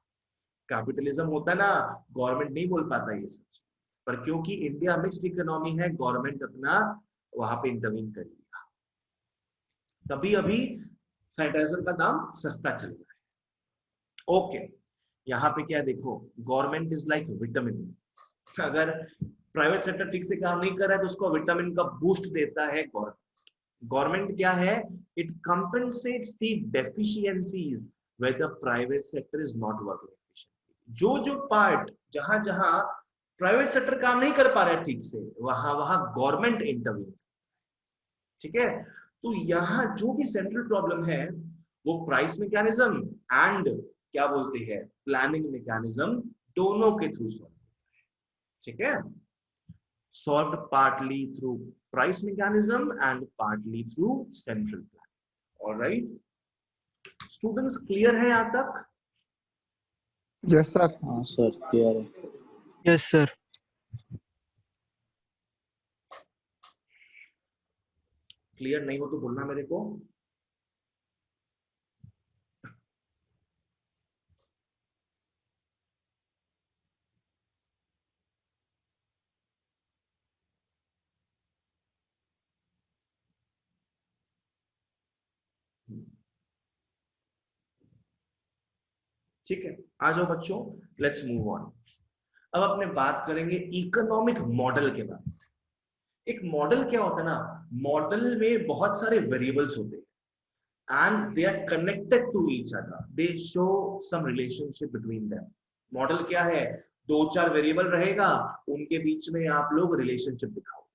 कैपिटलिज्म होता है ना, गवर्नमेंट नहीं बोल पाता ये सब, पर क्योंकि इंडिया मिक्स्ड इकोनॉमी है, गवर्नमेंट अपना वहां पे इंटरवीन कर लिया। तभी अभी सैनिटाइजर का दाम सस्ता चल रहा है। ओके, यहाँ पे क्या देखो, गवर्नमेंट इज लाइक विटामिन। अगर प्राइवेट सेक्टर ठीक से काम नहीं कर रहा है तो उसको विटामिन का बूस्ट देता है गवर्नमेंट। गवर्नमेंट क्या है, it compensates the deficiencies where the private sector is not working efficiently. जो पार्ट जहां जहां प्राइवेट सेक्टर काम नहीं कर पा रहा है ठीक से, वहां गवर्नमेंट इंटरवीन। ठीक है, तो यहाँ जो भी सेंट्रल प्रॉब्लम है वो प्राइस मैकेनिज्म एंड क्या बोलते हैं प्लानिंग मैकेनिज्म, दोनों के थ्रू सॉल्व होता है। ठीक है, solved partly through price mechanism and partly through central planning. Alright, students clear है यहां तक? Yes sir. हाँ सर क्लियर है। Yes sir. क्लियर नहीं हो तो बोलना मेरे को। ठीक है, आ जाओ बच्चों, लेट्स मूव ऑन। अब अपने बात करेंगे इकोनॉमिक मॉडल के बारे में। एक मॉडल क्या होता है ना, मॉडल में बहुत सारे वेरिएबल्स होते हैं and they are connected to each other, they show some relationship between them. Model क्या है, दो चार वेरिएबल रहेगा, उनके बीच में आप लोग रिलेशनशिप दिखाओ,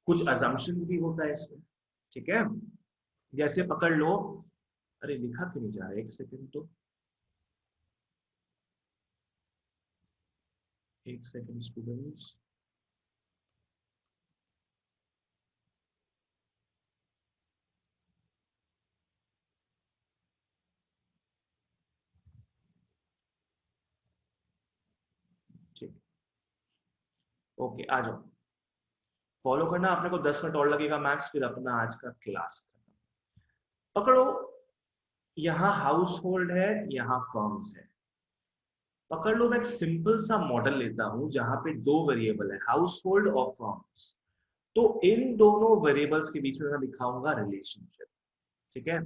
कुछ असम्पशन भी होता है इसमें। ठीक है, जैसे पकड़ लो, अरे लिखा क्यों नहीं जा रहा है, एक सेकंड तो, एक सेकंड स्टूडेंट्स। ठीक, ओके आ जाओ, फॉलो करना। अपने को 10 मिनट और लगेगा मैक्स, फिर अपना आज का क्लास पकड़ो। यहाँ हाउस होल्ड है, यहाँ फर्म्स है। पकड़ लो, मैं एक सिंपल सा मॉडल लेता हूं जहां पे दो वेरिएबल है, हाउस होल्ड और फर्म्स। तो इन दोनों वेरिएबल्स के बीच में मैं दिखाऊंगा रिलेशनशिप। ठीक है,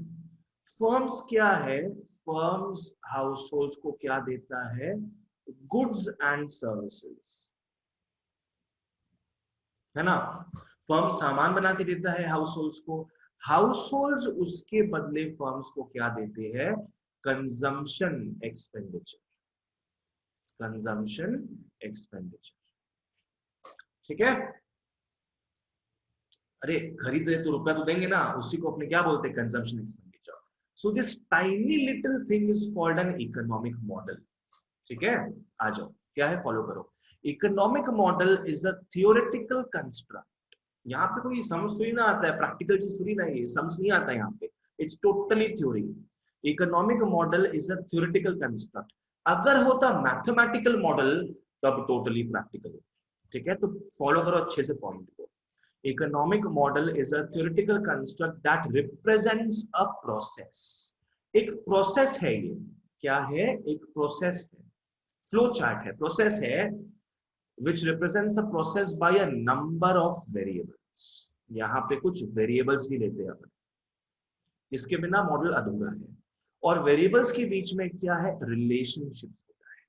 फर्म्स क्या है, फर्म्स हाउस होल्ड को क्या देता है, गुड्स एंड सर्विसेज, है ना। फर्म सामान बना के देता है हाउस होल्ड्स को, हाउस होल्ड्स उसके बदले फर्म्स को क्या देते हैं, कंजम्पशन एक्सपेंडिचर, कंजम्पशन एक्सपेंडिचर। ठीक है, अरे खरीदे तो रुपया तो देंगे ना, उसी को अपने क्या बोलते हैं, consumption expenditure. So this tiny little thing is called an economic model. ठीक है, आ जाओ, क्या है फॉलो करो। Economic model is a theoretical construct. यहाँ पे कोई समझ थोड़ी ना आता है, प्रैक्टिकल चीज थोड़ी ना, ये समझ नहीं आता है यहाँ पे, it's totally theory. Economic model is a theoretical construct. अगर होता मैथमेटिकल मॉडल तब टोटली प्रैक्टिकल होता। ठीक है, तो फॉलो करो अच्छे से पॉइंट को। Economic model is a theoretical construct that represents a process. एक प्रोसेस है ये, क्या है, एक प्रोसेस है, फ्लो चार्ट है, प्रोसेस है, which represents a process by a number of variables। यहाँ पे कुछ वेरिएबल्स भी लेते हैं अपन, इसके बिना मॉडल अधूरा है। और वेरिएबल्स के बीच में क्या है, रिलेशनशिप होता है।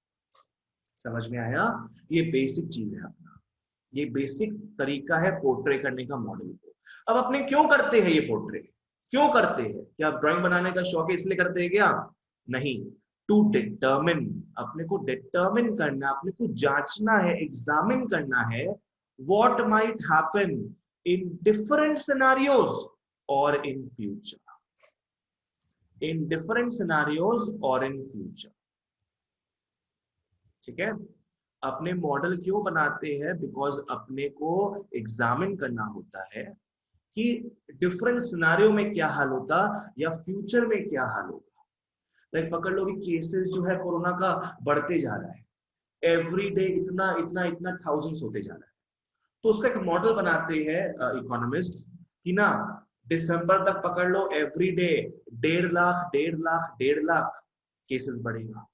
समझ में आया, ये बेसिक चीज है अपना, ये बेसिक तरीका है पोर्ट्रे करने का मॉडल को। अब अपने क्यों करते हैं ये पोर्ट्रे, क्यों करते हैं, क्या ड्राइंग बनाने का शौक है इसलिए करते हैं क्या, नहीं, टू डिटर्मिन, अपने को डिटर्मिन करना, अपने को जांचना है, एग्जामिन करना है, what might happen in different scenarios और in future, in different scenarios और इन फ्यूचर। ठीक है, अपने मॉडल क्यों बनाते हैं, बिकॉज अपने को एग्जामिन करना होता है कि डिफरेंट सिनेरियो में क्या हाल होता या फ्यूचर में क्या हाल होगा। लाइक पकड़ लो कि केसेस जो है कोरोना का बढ़ते जा रहा है, एवरी डे इतना इतना इतना थाउजेंड्स होते जा रहा है। तो उसका एक मॉडल बनाते हैं इकोनॉमिस्ट कि ना दिसंबर तक पकड़ लो एवरी डे 1.5 लाख केसेस बढ़ेगा।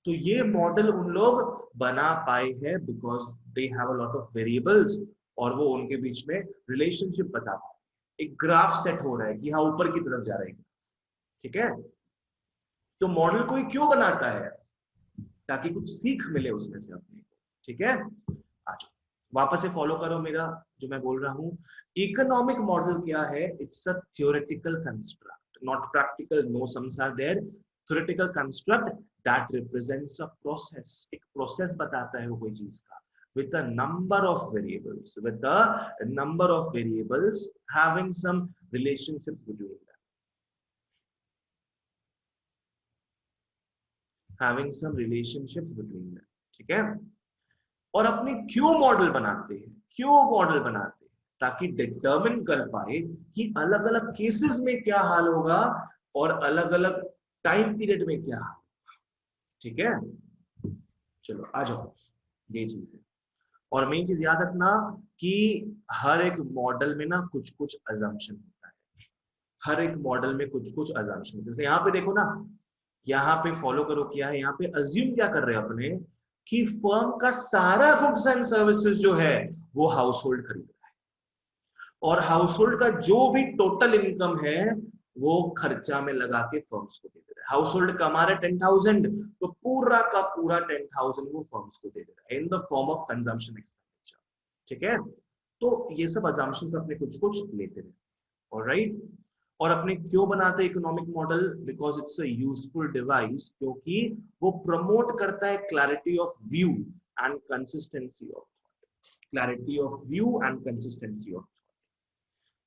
तो ये मॉडल उन लोग बना पाए हैं because they have a lot of variables, और वो उनके बीच में रिलेशनशिप बता पाए, एक ग्राफ सेट हो रहा है कि हाँ ऊपर की तरफ जा रहा है। ठीक है, तो मॉडल कोई क्यों बनाता है, ताकि कुछ सीख मिले उसमें से अपने को। ठीक है, आज वापस से फॉलो करो मेरा जो मैं बोल रहा हूं। इकोनॉमिक मॉडल क्या है, it's a theoretical construct, not practical, no sums are there, theoretical construct that represents a process, एक प्रोसेस बताता है वो कोई चीज का, with a number of variables, with a number of variables having some relationships between them, having some relationships between them। ठीक है, और अपने क्यों मॉडल बनाते हैं, क्यों मॉडल बनाते हैं, ताकि डिटरमिन कर पाए कि अलग अलग केसेस में क्या हाल होगा और अलग अलग टाइम पीरियड में क्या हाल। ठीक है, चलो आ जाओ, ये चीज है। और मेन चीज याद रखना कि हर एक मॉडल में ना कुछ कुछ अजम्पशन होता है, हर एक मॉडल में कुछ कुछ अजम्पशन। जैसे यहाँ पे देखो ना, यहाँ पे फॉलो करो क्या है, यहाँ पे अज्यूम क्या कर रहे हैं अपने कि फर्म का सारा गुड्स एंड सर्विसेज जो है वो हाउस होल्ड खरीद रहा है, और हाउस होल्ड का जो भी टोटल इनकम है वो खर्चा में लगा के फर्म्स को दे दे रहा है। हाउस होल्ड कमा रहे 10,000, तो पूरा का पूरा 10,000 वो फर्म्स को दे दे रहा है in the form of consumption expenditure. ठीक है, तो ये सब अजम्पशंस अपने कुछ कुछ लेते रहते हैं। ऑलराइट, और अपने क्यों बनाते हैं economic model? Because it's a useful device, क्योंकि वो प्रमोट करता है clarity of view and consistency of thought. Clarity of view and consistency of,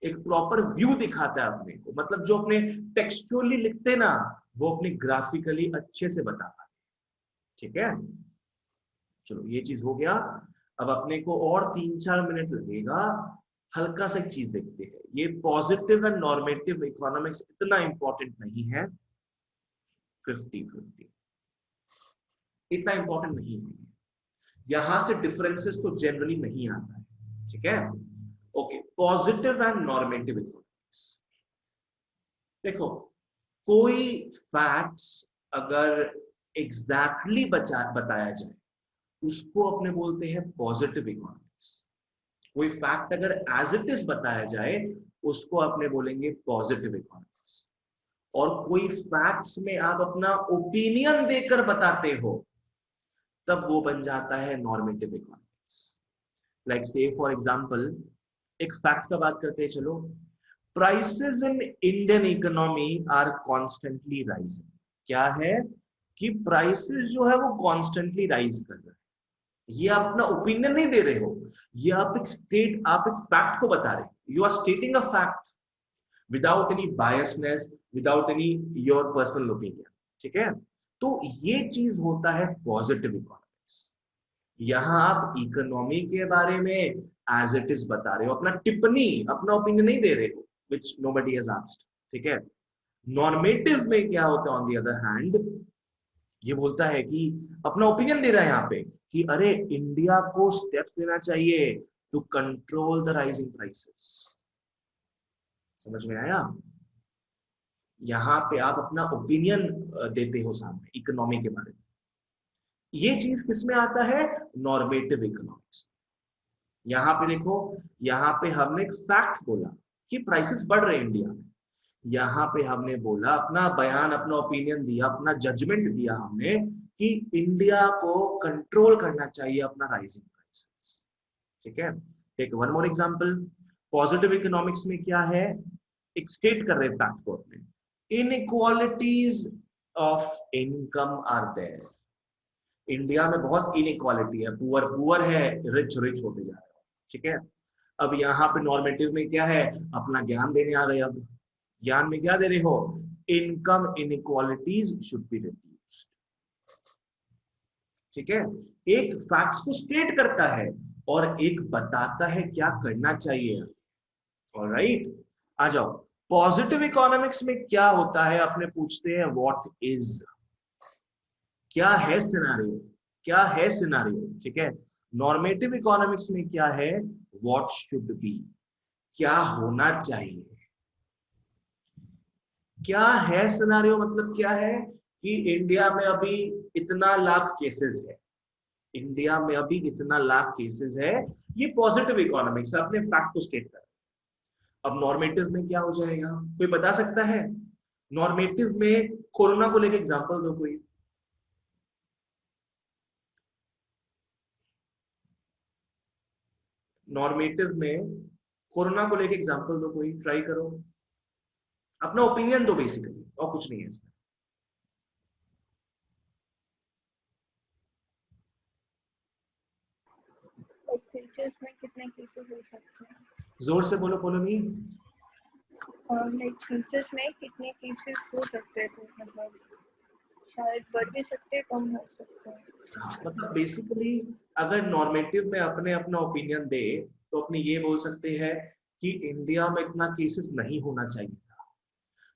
एक प्रॉपर व्यू दिखाता है अपने को, मतलब जो अपने टेक्सचुअली लिखते ना वो अपने ग्राफिकली अच्छे से बता पाते। ठीक है, चलो ये चीज हो गया। अब अपने को और 3-4 मिनट लगेगा, हल्का सा एक चीज देखते हैं। ये पॉजिटिव एंड नॉर्मेटिव इकोनॉमिक्स इतना इंपॉर्टेंट नहीं है, 50-50 इतना इंपॉर्टेंट नहीं है, यहां से डिफरेंसेस तो जनरली नहीं आता है। ठीक है, okay, positive and normative economics. देखो, कोई फैक्ट्स अगर एग्जैक्टली बताया जाए उसको अपने बोलते हैं पॉजिटिव इकोनॉमिक्स। कोई फैक्ट अगर एज इट इज बताया जाए उसको अपने बोलेंगे पॉजिटिव इकोनॉमिक्स। और कोई फैक्ट्स में आप अपना ओपिनियन देकर बताते हो तब वो बन जाता है normative economics. Like say for example, एक फैक्ट का बात करते हैं, चलो, prices in Indian economy are constantly rising. क्या है कि प्राइसेस जो है वो कॉन्स्टेंटली राइज कर रहे हैं। ये आप अपना ओपिनियन नहीं दे रहे हो, ये आप एक फैक्ट को बता रहे हो। You are stating a fact without any biasness, without any your personal opinion. ठीक है, तो ये चीज होता है पॉजिटिव इकोनॉमिक्स। यहां आप इकोनॉमी के बारे में एज इट इज बता रहे हो, अपना टिप्पणी, अपना ओपिनियन नहीं दे रहे हो, which nobody has asked। ठीक है, नॉर्मेटिव में क्या होता है ऑन द अदर हैंड, ये बोलता है कि अपना ओपिनियन दे रहा है यहाँ पे कि अरे इंडिया को स्टेप्स लेना चाहिए to control the rising prices. समझ में आया? यहाँ पे आप अपना ओपिनियन देते हो सामने इकोनॉमी के बारे में। ये चीज किसमें आता है? Normative economics. यहाँ पे देखो, यहाँ पे हमने एक फैक्ट बोला कि प्राइसेस बढ़ रहे हैं इंडिया में। यहाँ पे हमने बोला, अपना बयान, अपना ओपिनियन दिया, अपना जजमेंट दिया हमने कि इंडिया को कंट्रोल करना चाहिए अपना राइजिंग प्राइसेस। ठीक है, take one more example. Positive economics में क्या है, एक स्टेट कर रहे फैक्ट को अपने, inequalities of income are there. India में बहुत इनइक्वालिटी है, पुअर पुअर है, रिच रिच होते जा रहे हैं। ठीक है, अब यहाँ पे नॉर्मेटिव में क्या है, अपना ज्ञान देने आ गए। अब ज्ञान में क्या दे रहे हो, income inequalities should be reduced. ठीक है, एक फैक्ट्स को स्टेट करता है और एक बताता है क्या करना चाहिए। ऑलराइट, आ जाओ। पॉजिटिव इकोनॉमिक्स में क्या होता है, अपने पूछते हैं व्हाट इज, क्या है सिनेरियो, क्या है सिनेरियो। ठीक है, नॉर्मेटिव इकोनॉमिक्स में क्या है, व्हाट शुड बी, क्या होना चाहिए। क्या है सिनेरियो मतलब क्या है कि इंडिया में अभी इतना लाख केसेस है, इंडिया में अभी इतना लाख केसेस है, ये पॉजिटिव इकोनॉमिक्स अपने फैक्ट को स्टेट कर। अब नॉर्मेटिव में क्या हो जाएगा, कोई बता सकता है? नॉर्मेटिव में कोरोना को लेकर एग्जांपल दो कोई। नॉर्मेटिव में कोरोना को लेकर एग्जांपल दो कोई, ट्राई करो, अपना ओपिनियन दो बेसिकली, और कुछ नहीं है इसमें। फ्यूचर्स में कितने केसेस हो सकते हैं? जोर से बोलो, बोलो नहीं। और लाइक फ्यूचर्स में कितने केसेस हो सकते हैं? तो मतलब शायद बढ़ भी सकते हैं, कम हो सकते हैं। मतलब बेसिकली अगर नॉर्मेटिव में अपने अपना ओपिनियन दे तो अपने ये बोल सकते हैं कि इंडिया में इतना केसेस नहीं होना चाहिए था।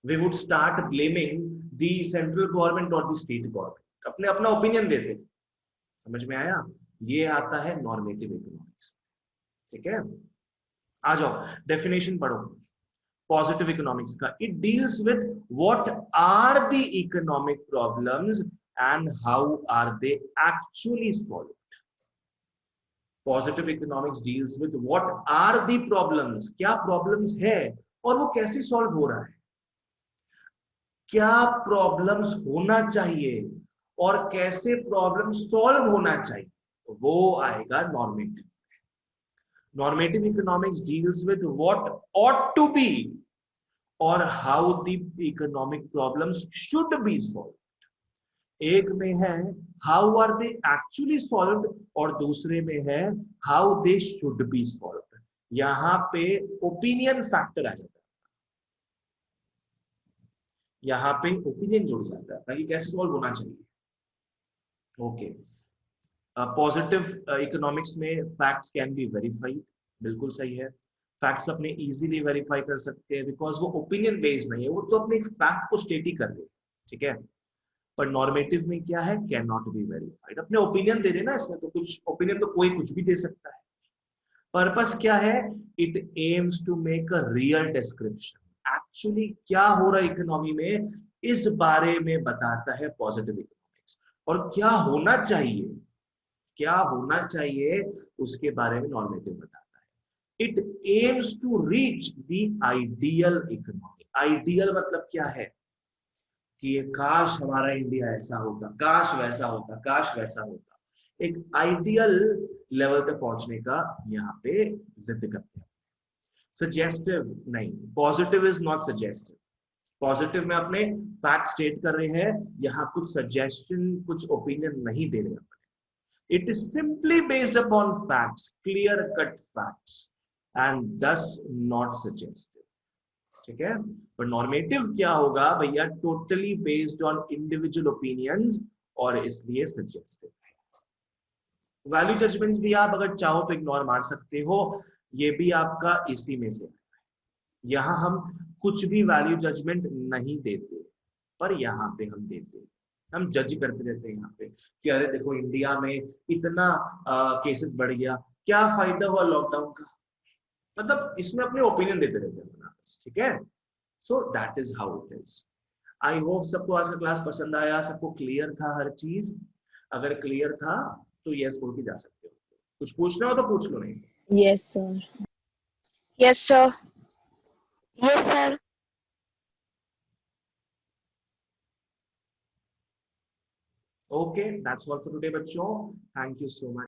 We would start blaming the central government और द स्टेट गवर्नमेंट, अपने अपना ओपिनियन देते। समझ में आया? ये आता है नॉर्मेटिव इकोनॉमिक्स। ठीक है, आ जाओ डेफिनेशन पढ़ो पॉजिटिव इकोनॉमिक्स का। It deals with what are the economic problems and how are they actually solved. Positive economics deals with what are the problems, क्या प्रॉब्लम्स है और वो कैसे सॉल्व हो रहा है, क्या प्रॉब्लम्स होना चाहिए और कैसे प्रॉब्लम सॉल्व होना चाहिए, तो वो आएगा normative. Normative economics deals with what ought to be or how the economic problems should be solved. एक में है how are they actually solved और दूसरे में है how they should be solved। यहां पे ओपिनियन फैक्टर आ जाता है, यहां पे ओपिनियन जुड़ जाता है कि कैसे सॉल्व होना चाहिए। ओके, पॉजिटिव इकोनॉमिक्स में फैक्ट्स कैन बी वेरीफाइड, बिल्कुल सही है। फैक्ट्स अपने इजीली वेरीफाई कर सकते हैं बिकॉज वो ओपिनियन बेस्ड नहीं है, वो तो अपने एक फैक्ट को स्टेट ही कर रहे हैं। ठीक है, पर नॉर्मेटिव में क्या है, कैन नॉट बी वेरीफाइड। अपने ओपिनियन दे देना इसमें, तो कुछ ओपिनियन तो कोई कुछ भी दे सकता है। पर्पस क्या है, it aims to make a real description. Actually क्या हो रहा है इकोनॉमी में इस बारे में बताता है पॉजिटिव इकोनॉमिक्स, और क्या होना चाहिए, क्या होना चाहिए उसके बारे में नॉर्मेटिव बताता है। It aims to reach the ideal economy. Ideal मतलब क्या है कि ये काश हमारा इंडिया ऐसा होता, काश वैसा होता, काश वैसा होता। एक आइडियल लेवल तक पहुंचने का यहाँ पे जिद करते हैं। सजेस्टिव नहीं, positive is not suggestive. Positive में अपने फैक्ट स्टेट कर रहे हैं, यहाँ कुछ सजेशन कुछ ओपिनियन नहीं दे रहे अपने। It is simply based upon facts, clear-cut facts, and thus not suggestive. ठीक है, पर नॉर्मेटिव क्या होगा भैया, totally based on individual opinions और इसलिए सजेस्टिव है। वैल्यू जजमेंट्स भी आप अगर चाहो तो इग्नोर मार सकते हो, ये भी आपका इसी में से है। यहां हम कुछ भी वैल्यू जजमेंट नहीं देते, पर यहाँ पे हम देते हैं, हम जज करते रहते हैं यहाँ पे कि अरे देखो इंडिया में इतना केसेस बढ़ गया, क्या फायदा हुआ लॉकडाउन का, मतलब इसमें अपने ओपिनियन देते रहते हैं। ठीक है, so that is how it is. I hope सबको आज का क्लास पसंद आया, सबको क्लियर था हर चीज। अगर क्लियर था तो यस बोल के जा सकते हो, कुछ पूछना हो तो पूछ लो, नहीं Yes, sir. Yes, sir. Yes, sir. Okay, that's all for today बच्चों, थैंक यू सो मच।